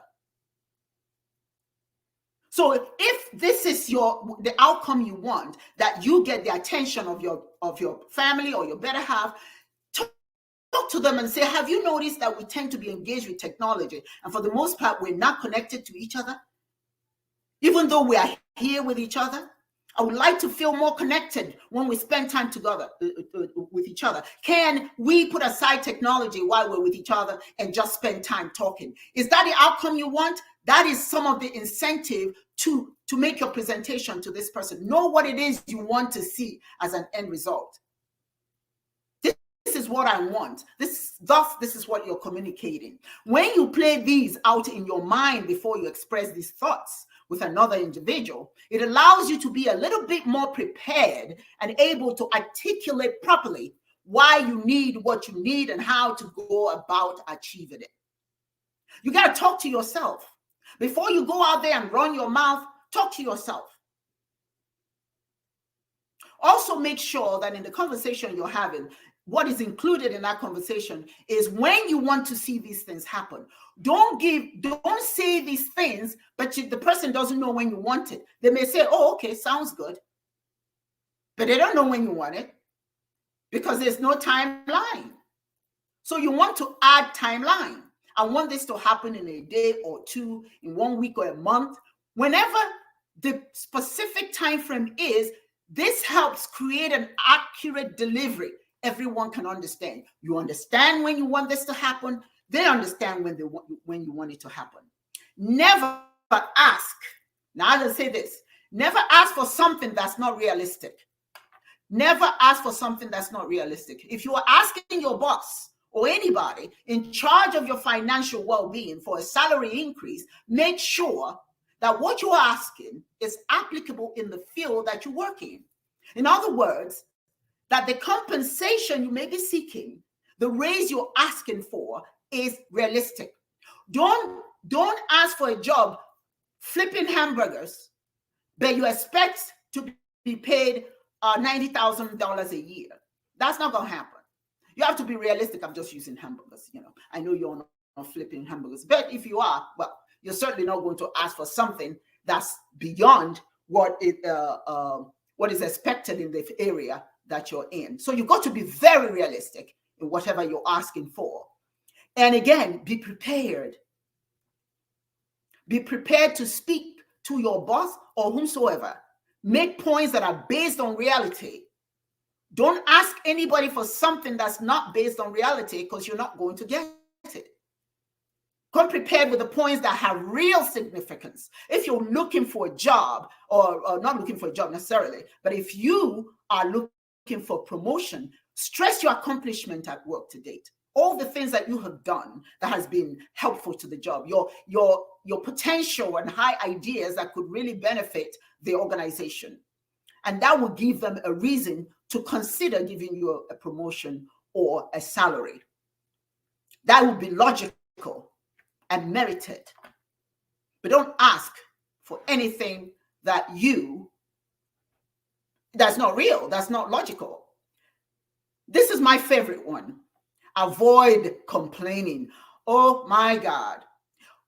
[SPEAKER 7] So if this is the outcome you want, that you get the attention of your family or your better half, talk to them and say, have you noticed that we tend to be engaged with technology, and for the most part we're not connected to each other, even though we are here with each other? I would like to feel more connected when we spend time together with each other. Can we put aside technology while we're with each other and just spend time talking? Is that the outcome you want? That is some of the incentive to make your presentation to this person. Know what it is you want to see as an end result. This is what I want. This is what you're communicating. When you play these out in your mind before you express these thoughts with another individual, it allows you to be a little bit more prepared and able to articulate properly why you need what you need and how to go about achieving it. You got to talk to yourself. Before you go out there and run your mouth, talk to yourself. Also, make sure that in the conversation you're having, what is included in that conversation is when you want to see these things happen. Don't say these things, but the person doesn't know when you want it. They may say, oh, okay, sounds good. But they don't know when you want it because there's no timeline. So you want to add timeline. I want this to happen in a day or two, in 1 week or a month. Whenever the specific time frame is, this helps create an accurate delivery. Everyone can understand. You understand when you want this to happen. They understand when you want it to happen. Never ask. Now I will say this. Never ask for something that's not realistic. Never ask for something that's not realistic. If you are asking your boss or anybody in charge of your financial well-being for a salary increase, make sure that what you're asking is applicable in the field that you work in. In other words, that the compensation you may be seeking, the raise you're asking for, is realistic. Don't ask for a job flipping hamburgers, but you expect to be paid $90,000 a year. That's not going to happen. You have to be realistic. I'm just using hamburgers. I know you're not flipping hamburgers, but if you are, well, you're certainly not going to ask for something that's beyond what is expected in the area that you're in. So you've got to be very realistic in whatever you're asking for. And again, be prepared. Be prepared to speak to your boss or whomsoever. Make points that are based on reality. Don't ask anybody for something that's not based on reality, because you're not going to get it. Come prepared with the points that have real significance. If you're looking for a job, or not looking for a job necessarily, but if you are looking for promotion, stress your accomplishment at work to date. All the things that you have done that has been helpful to the job, your potential and high ideas that could really benefit the organization. And that will give them a reason to consider giving you a promotion or a salary. That would be logical and merited. But don't ask for anything that's not real, that's not logical. This is my favorite one. Avoid complaining. Oh my God.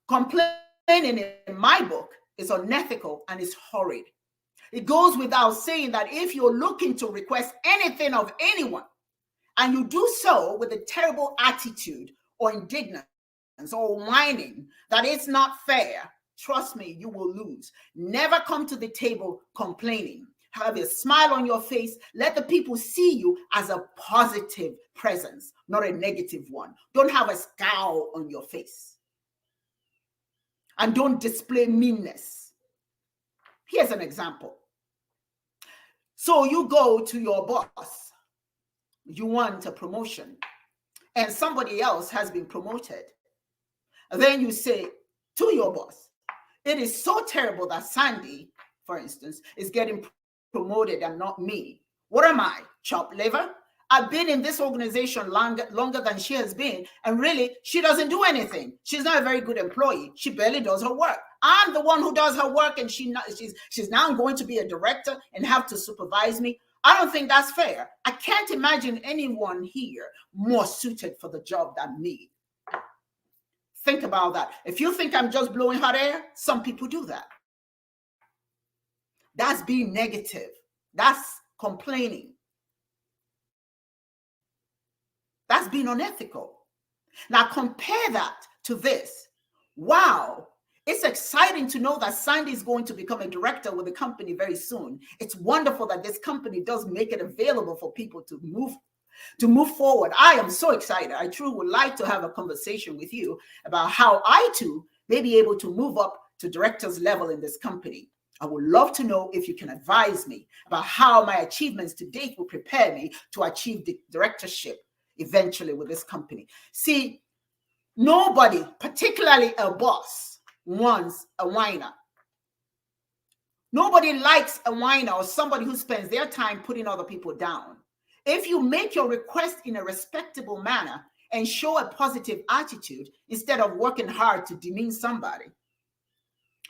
[SPEAKER 7] Complaining in my book is unethical and is horrid. It goes without saying that if you're looking to request anything of anyone, and you do so with a terrible attitude or indignance or whining that it's not fair, trust me, you will lose. Never come to the table complaining. Have a smile on your face. Let the people see you as a positive presence, not a negative one. Don't have a scowl on your face. And don't display meanness. Here's an example. So you go to your boss. You want a promotion, and somebody else has been promoted. And then you say to your boss, it is so terrible that Sandy, for instance, is getting promoted and not me. What am I, chopped liver? I've been in this organization longer than she has been, and really, she doesn't do anything. She's not a very good employee. She barely does her work. I'm the one who does her work, and she's now going to be a director and have to supervise me. I don't think that's fair. I can't imagine anyone here more suited for the job than me. Think about that. If you think I'm just blowing hot air, some people do that. That's being negative. That's complaining. That's being unethical. Now compare that to this. Wow, it's exciting to know that Sandy is going to become a director with the company very soon. It's wonderful that this company does make it available for people to move forward. I am so excited. I truly would like to have a conversation with you about how I too may be able to move up to director's level in this company. I would love to know if you can advise me about how my achievements to date will prepare me to achieve the directorship eventually with this company. See, nobody, particularly a boss, wants a whiner. Nobody likes a whiner or somebody who spends their time putting other people down. If you make your request in a respectable manner and show a positive attitude instead of working hard to demean somebody,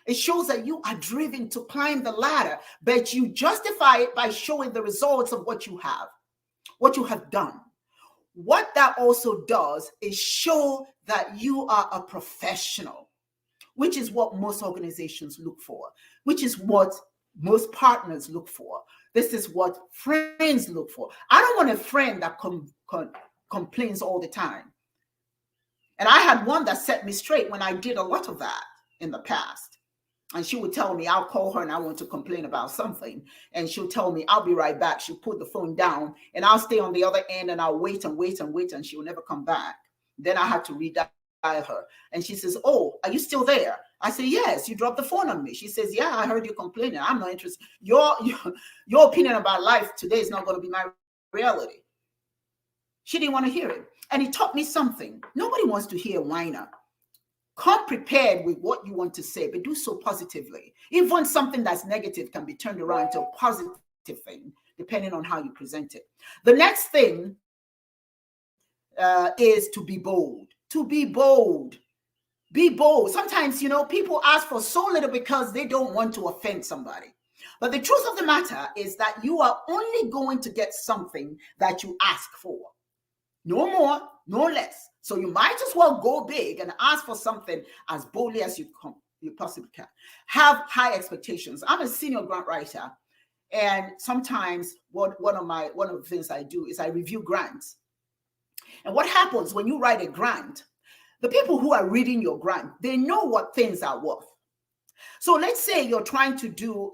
[SPEAKER 7] it shows that you are driven to climb the ladder, but you justify it by showing the results of what you have done. What that also does is show that you are a professional, which is what most organizations look for, which is what most partners look for. This is what friends look for. I don't want a friend that complains all the time. And I had one that set me straight when I did a lot of that in the past. And she would tell me, I'll call her and I want to complain about something. And she'll tell me, I'll be right back. She'll put the phone down and I'll stay on the other end and I'll wait and wait and wait and she will never come back. Then I had to redial her. And she says, oh, are you still there? I say, yes, you dropped the phone on me. She says, yeah, I heard you complaining. I'm not interested. Your opinion about life today is not going to be my reality. She didn't want to hear it. And it taught me something. Nobody wants to hear whiner. Come prepared with what you want to say, but do so positively. Even something that's negative can be turned around into a positive thing, depending on how you present it. The next thing is to be bold. To be bold. Be bold. Sometimes, people ask for so little because they don't want to offend somebody. But the truth of the matter is that you are only going to get something that you ask for. No more, no less. So you might as well go big and ask for something as boldly as you possibly can. Have high expectations. I'm a senior grant writer, and sometimes one of the things I do is I review grants. And what happens when you write a grant? The people who are reading your grant, they know what things are worth. So let's say you're trying to do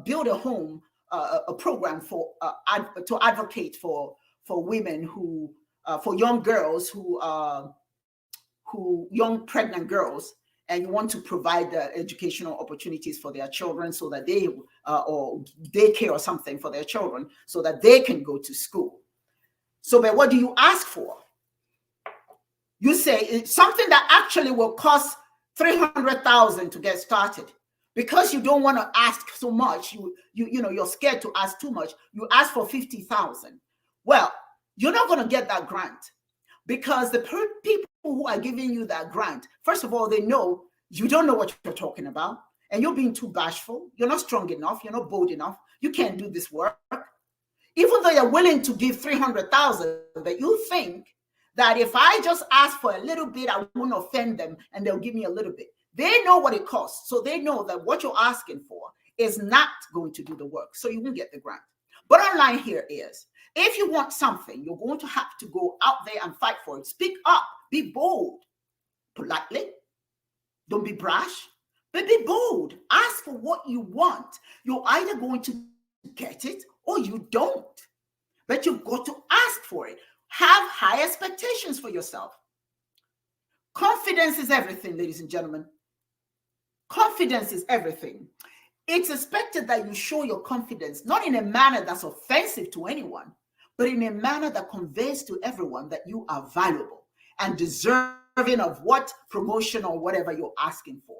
[SPEAKER 7] build a home, a program to advocate for women who. For young girls who young pregnant girls, and you want to provide educational opportunities for their children so that they, or daycare or something for their children so that they can go to school. So, but what do you ask for? You say it's something that actually will cost $300,000 to get started. Because you don't want to ask so much, you're scared to ask too much. You ask for $50,000. Well, you're not going to get that grant because the people who are giving you that grant, first of all, they know you don't know what you're talking about and you're being too bashful. You're not strong enough. You're not bold enough. You can't do this work. Even though you're willing to give $300,000, but you think that if I just ask for a little bit, I won't offend them and they'll give me a little bit. They know what it costs. So they know that what you're asking for is not going to do the work. So you won't get the grant. Bottom line here is, if you want something, you're going to have to go out there and fight for it. Speak up, be bold, politely. Don't be brash, but be bold. Ask for what you want. You're either going to get it or you don't, but you've got to ask for it. Have high expectations for yourself. Confidence is everything, ladies and gentlemen. Confidence is everything. It's expected that you show your confidence, not in a manner that's offensive to anyone, but in a manner that conveys to everyone that you are valuable and deserving of what promotion or whatever you're asking for.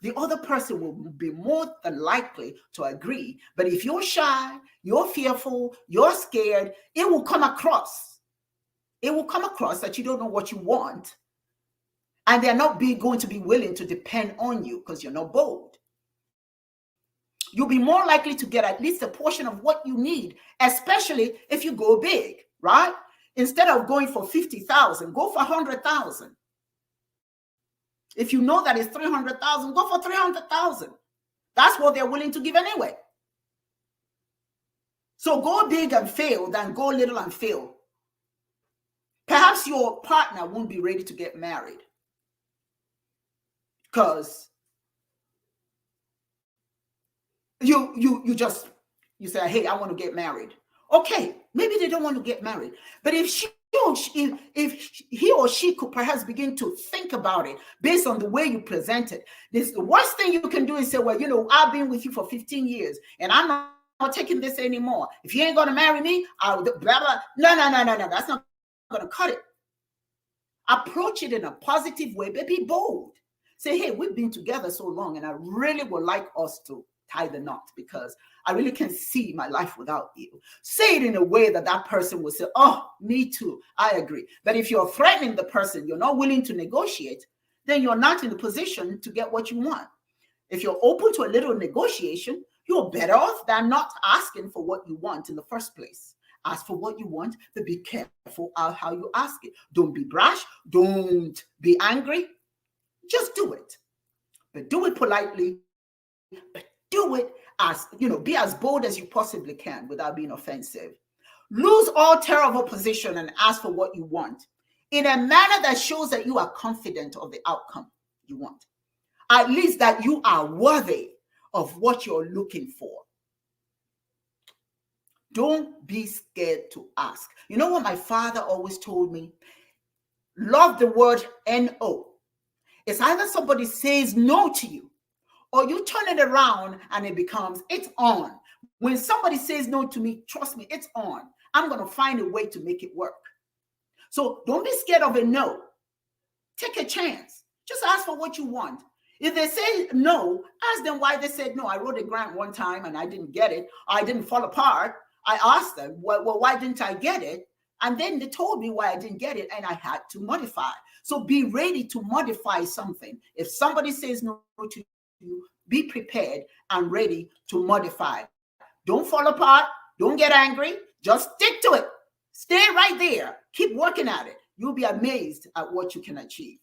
[SPEAKER 7] The other person will be more than likely to agree. But if you're shy, you're fearful, you're scared, it will come across. It will come across that you don't know what you want. And they're not going to be willing to depend on you because you're not bold. You'll be more likely to get at least a portion of what you need, especially if you go big, right? Instead of going for 50,000, go for 100,000. If you know that it's 300,000, go for 300,000. That's what they're willing to give anyway. So go big and fail than go little and fail. Perhaps your partner won't be ready to get married because you say, hey, I want to get married. Okay, maybe they don't want to get married, but if he or she could perhaps begin to think about it based on the way you present it, this the worst thing you can do is say, well, I've been with you for 15 years and I'm not taking this anymore. If you ain't gonna marry me, I'll blah blah. No. That's not gonna cut it. Approach it in a positive way, but be bold. Say, hey, we've been together so long, and I really would like us to tie the knot because I really can't see my life without you. Say it in a way that that person will say, oh, me too, I agree. But if you're threatening the person, you're not willing to negotiate, then you're not in the position to get what you want. If you're open to a little negotiation, you're better off than not asking for what you want in the first place. Ask for what you want, but be careful of how you ask it. Don't be brash. Don't be angry. Just do it. But do it politely. But do it as, be as bold as you possibly can without being offensive. Lose all terror of opposition and ask for what you want in a manner that shows that you are confident of the outcome you want. At least that you are worthy of what you're looking for. Don't be scared to ask. You know what my father always told me? Love the word no. It's either somebody says no to you or you turn it around and it becomes, it's on. When somebody says no to me, trust me, it's on. I'm going to find a way to make it work. So don't be scared of a no. Take a chance. Just ask for what you want. If they say no, ask them why they said no. I wrote a grant one time and I didn't get it. I didn't fall apart. I asked them, well, why didn't I get it? And then they told me why I didn't get it, and I had to modify. So be ready to modify something. If somebody says no to you, be prepared and ready to modify. Don't fall apart. Don't get angry. Just stick to it. Stay right there. Keep working at it. You'll be amazed at what you can achieve.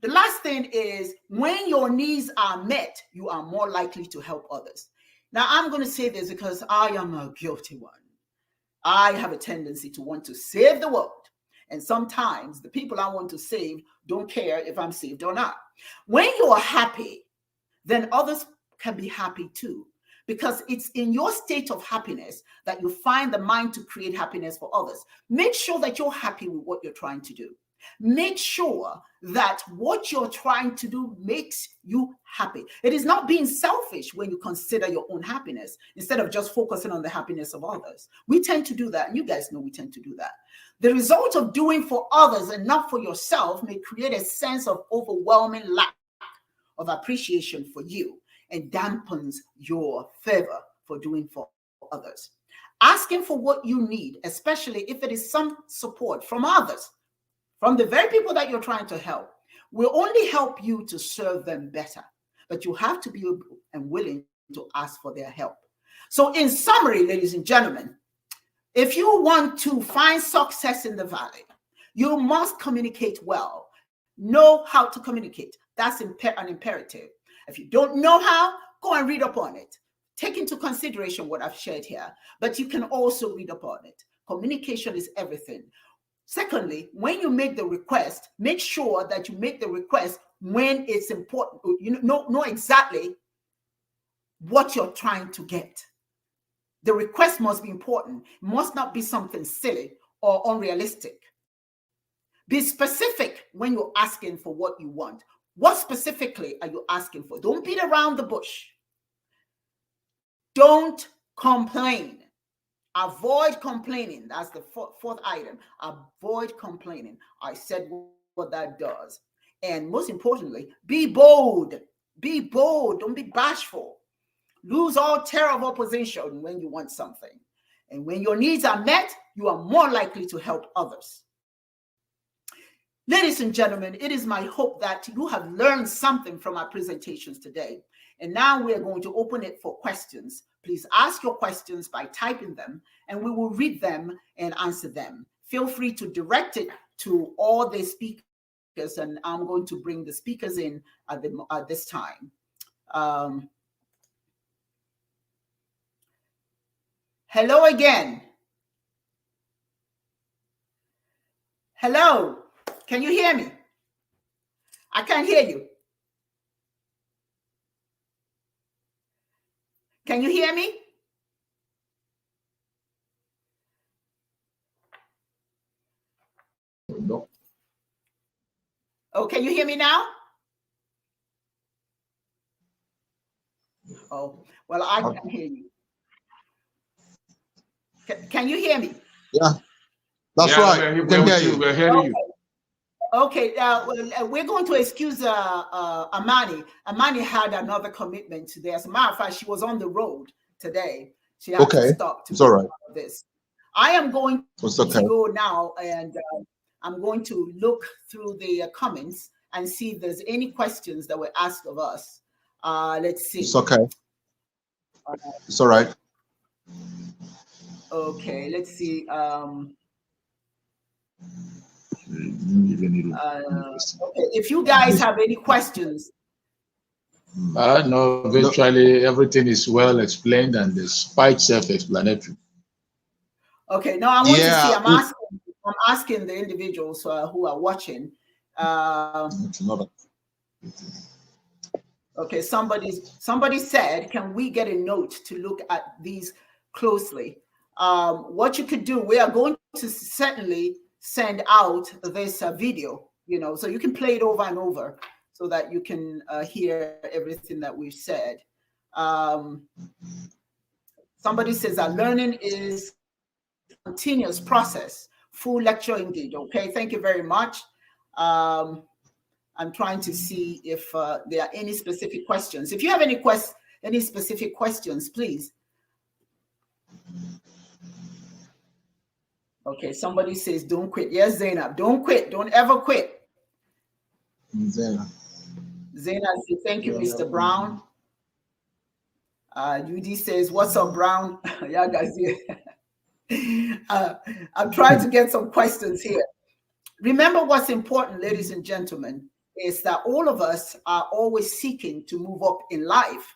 [SPEAKER 7] The last thing is, when your needs are met, you are more likely to help others. Now, I'm going to say this because I am a guilty one. I have a tendency to want to save the world. And sometimes the people I want to save don't care if I'm saved or not. When you are happy, then others can be happy too. Because it's in your state of happiness that you find the mind to create happiness for others. Make sure that you're happy with what you're trying to do. Make sure that what you're trying to do makes you happy. It is not being selfish when you consider your own happiness instead of just focusing on the happiness of others. We tend to do that, and you guys know we tend to do that. The result of doing for others and not for yourself may create a sense of overwhelming lack of appreciation for you and dampens your fervor for doing for others. Asking for what you need, especially if it is some support from others, from the very people that you're trying to help, will only help you to serve them better. But you have to be able and willing to ask for their help. So in summary, ladies and gentlemen, if you want to find success in the Valley, you must communicate well. Know how to communicate. That's an imperative. If you don't know how, go and read up on it. Take into consideration what I've shared here, but you can also read up on it. Communication is everything. Secondly, when you make the request, make sure that you make the request when it's important. You know exactly what you're trying to get. The request must be important. It must not be something silly or unrealistic. Be specific when you're asking for what you want. What specifically are you asking for? Don't beat around the bush. Don't complain. Avoid complaining. That's the fourth item. Avoid complaining. I said what that does. And most importantly, be bold. Be bold. Don't be bashful. Lose all terror of opposition when you want something. And when your needs are met, you are more likely to help others. Ladies and gentlemen, it is my hope that you have learned something from our presentations today. And now we are going to open it for questions. Please ask your questions by typing them, and we will read them and answer them. Feel free to direct it to all the speakers and I'm going to bring the speakers in at this time. Hello again. Hello. Can you hear me? I can't hear you. Can you hear me?
[SPEAKER 5] No.
[SPEAKER 7] Oh, can you hear me now? Oh, well, I can hear you. Can you hear me?
[SPEAKER 4] Yeah, that's right. We can hear you.
[SPEAKER 5] We're hearing you.
[SPEAKER 7] Okay, we're going to excuse Amani. Amani had another commitment today. As a matter of fact, she was on the road today. She had to stop to
[SPEAKER 4] it's all right.
[SPEAKER 7] This. I am going
[SPEAKER 4] to
[SPEAKER 7] go now, and I'm going to look through the comments and see if there's any questions that were asked of us. Let's see.
[SPEAKER 4] It's okay. It's all right.
[SPEAKER 7] Okay, let's see. Okay, if you guys have any questions.
[SPEAKER 5] No, virtually everything is well explained and it's quite self-explanatory.
[SPEAKER 7] Okay, now I want to see. I'm asking the individuals who are watching. Okay, somebody said, can we get a note to look at these closely? What you could do, we are going to certainly send out this video, so you can play it over and over so that you can hear everything that we've said. Somebody says that learning is a continuous process. Full lecture indeed. Okay, thank you very much. I'm trying to see if there are any specific questions. If you have any specific questions, please. Okay, somebody says, don't quit. Yes, Zainab, don't quit. Don't ever quit. Zainab says, thank you, Mr. Brown. UD says, what's up, Brown? Yeah, guys. I'm trying to get some questions here. Remember what's important, ladies and gentlemen, is that all of us are always seeking to move up in life.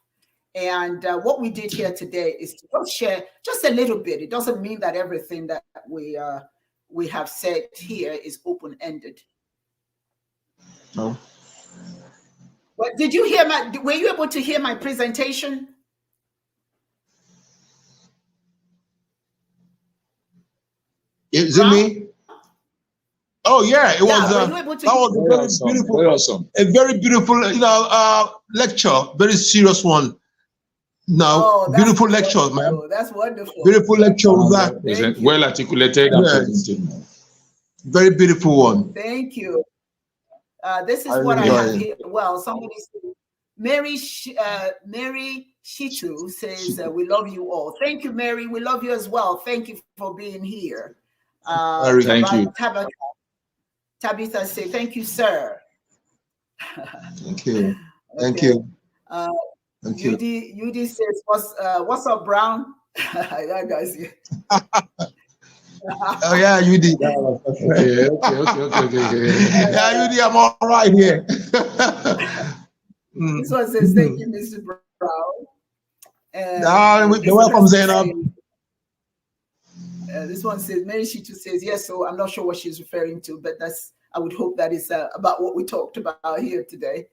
[SPEAKER 7] And what we did here today is to just share just a little bit. It doesn't mean that everything that we have said here is open-ended.
[SPEAKER 4] No.
[SPEAKER 7] But did you hear were you able to hear my presentation?
[SPEAKER 4] Is it me? Oh yeah, it was. That was a very beautiful,
[SPEAKER 5] very awesome.
[SPEAKER 4] A very beautiful, lecture. Very serious one. No, beautiful lecture, man.
[SPEAKER 7] That's wonderful.
[SPEAKER 4] Beautiful lecture.
[SPEAKER 5] Well articulated.
[SPEAKER 4] Yes. Very beautiful one.
[SPEAKER 7] Thank you. This is what I have here. Well, somebody said, Mary Shitu says, we love you all. Thank you, Mary. We love you as well. Thank you for being here.
[SPEAKER 5] Thank you.
[SPEAKER 7] Tabitha say, thank you, sir.
[SPEAKER 4] Thank you. Thank you.
[SPEAKER 7] Thank you. UD says, what's up, Brown? Yeah, guys.
[SPEAKER 4] Oh yeah, UD.
[SPEAKER 5] Okay.
[SPEAKER 4] Yeah, UD, I'm all right here.
[SPEAKER 7] This one says, thank you, Mr. Brown.
[SPEAKER 4] You're welcome, Zainab.
[SPEAKER 7] This one says, Mary Shitu says, yes, so I'm not sure what she's referring to, but I would hope that is about what we talked about here today.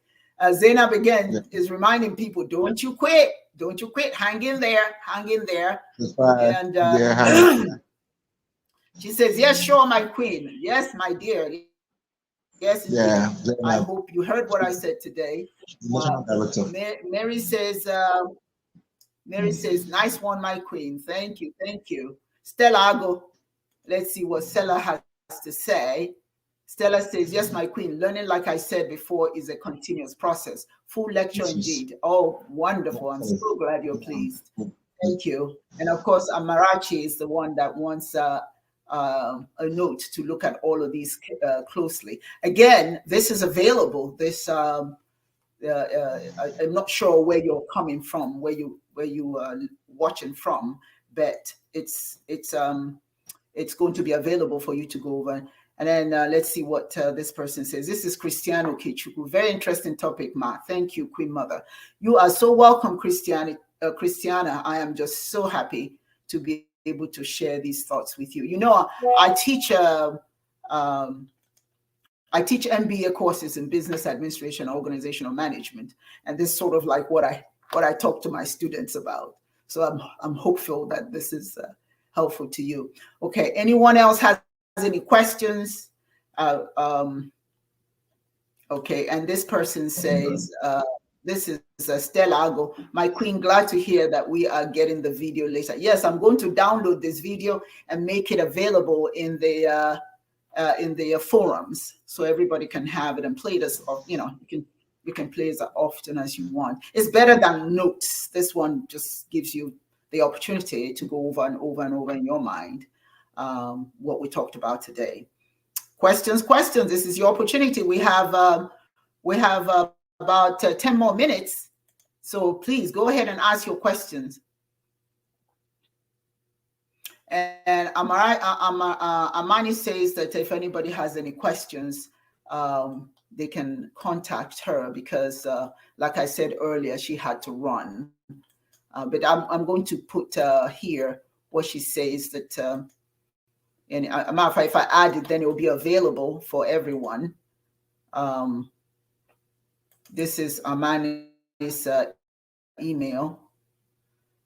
[SPEAKER 7] Zainab again is reminding people, don't you quit. Don't you quit. Hang in there. Hang in there.
[SPEAKER 4] That's right.
[SPEAKER 7] And she says, yes, sure, my queen. Yes, my dear. Yes,
[SPEAKER 4] yeah.
[SPEAKER 7] I hope you heard what I said today. Mary says, nice one, my queen. Thank you. Thank you. Stella Ago. Let's see what Stella has to say. Stella says, yes, my queen. Learning, like I said before, is a continuous process. Full lecture indeed. Oh, wonderful. I'm so glad you're pleased. Thank you. And of course, Amarachi is the one that wants a note to look at all of these closely. Again, this is available. This I'm not sure where you're coming from, where you are watching from, but it's going to be available for you to go over And then let's see what this person says. This is Cristiano Kichuku. Very interesting topic, Ma. Thank you, Queen Mother. You are so welcome, Christiana. I am just so happy to be able to share these thoughts with you. You know, I teach MBA courses in business administration, organizational management, and this is sort of like what I talk to my students about. So I'm hopeful that this is helpful to you. Okay, anyone else has any questions? Okay, and this person says, this is Stella Ago. My queen, glad to hear that we are getting the video later. Yes, I'm going to download this video and make it available in the forums so everybody can have it and play this. You know, you can play as often as you want. It's better than notes. This one just gives you the opportunity to go over and over and over in your mind what we talked about today. Questions. This is your opportunity. We have about 10 more minutes, so please go ahead and ask your questions. And Amani says that if anybody has any questions, they can contact her because, like I said earlier, she had to run. But I'm going to put here what she says that, and a matter of fact, if I add it, then it will be available for everyone. This is Amani's email.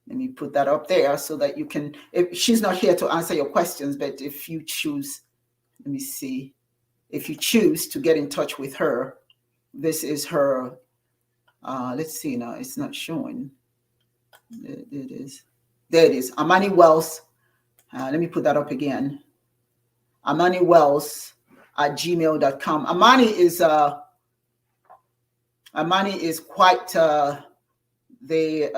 [SPEAKER 7] Let me put that up there so that you can, if she's not here to answer your questions, but if you choose, let me see, if you choose to get in touch with her, this is her, let's see now, it's not showing. It is. There it is, Amani Wells. Let me put that up again. Amani Wells at gmail.com. Amani is quite the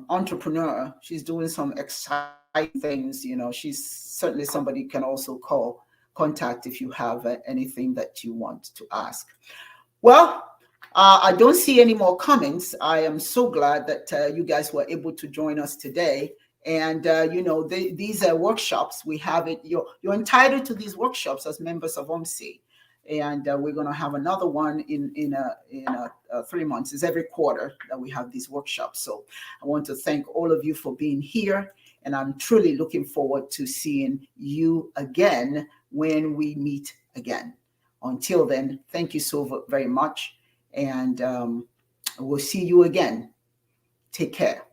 [SPEAKER 7] entrepreneur. She's doing some exciting things. You know, she's certainly somebody you can also contact if you have anything that you want to ask. Well, I don't see any more comments. I am so glad that you guys were able to join us today. And you know, these are workshops. We have it. You're entitled to these workshops as members of OMSI. And we're going to have another one in 3 months. It's every quarter that we have these workshops. So I want to thank all of you for being here. And I'm truly looking forward to seeing you again when we meet again. Until then, thank you so very much. And we'll see you again. Take care.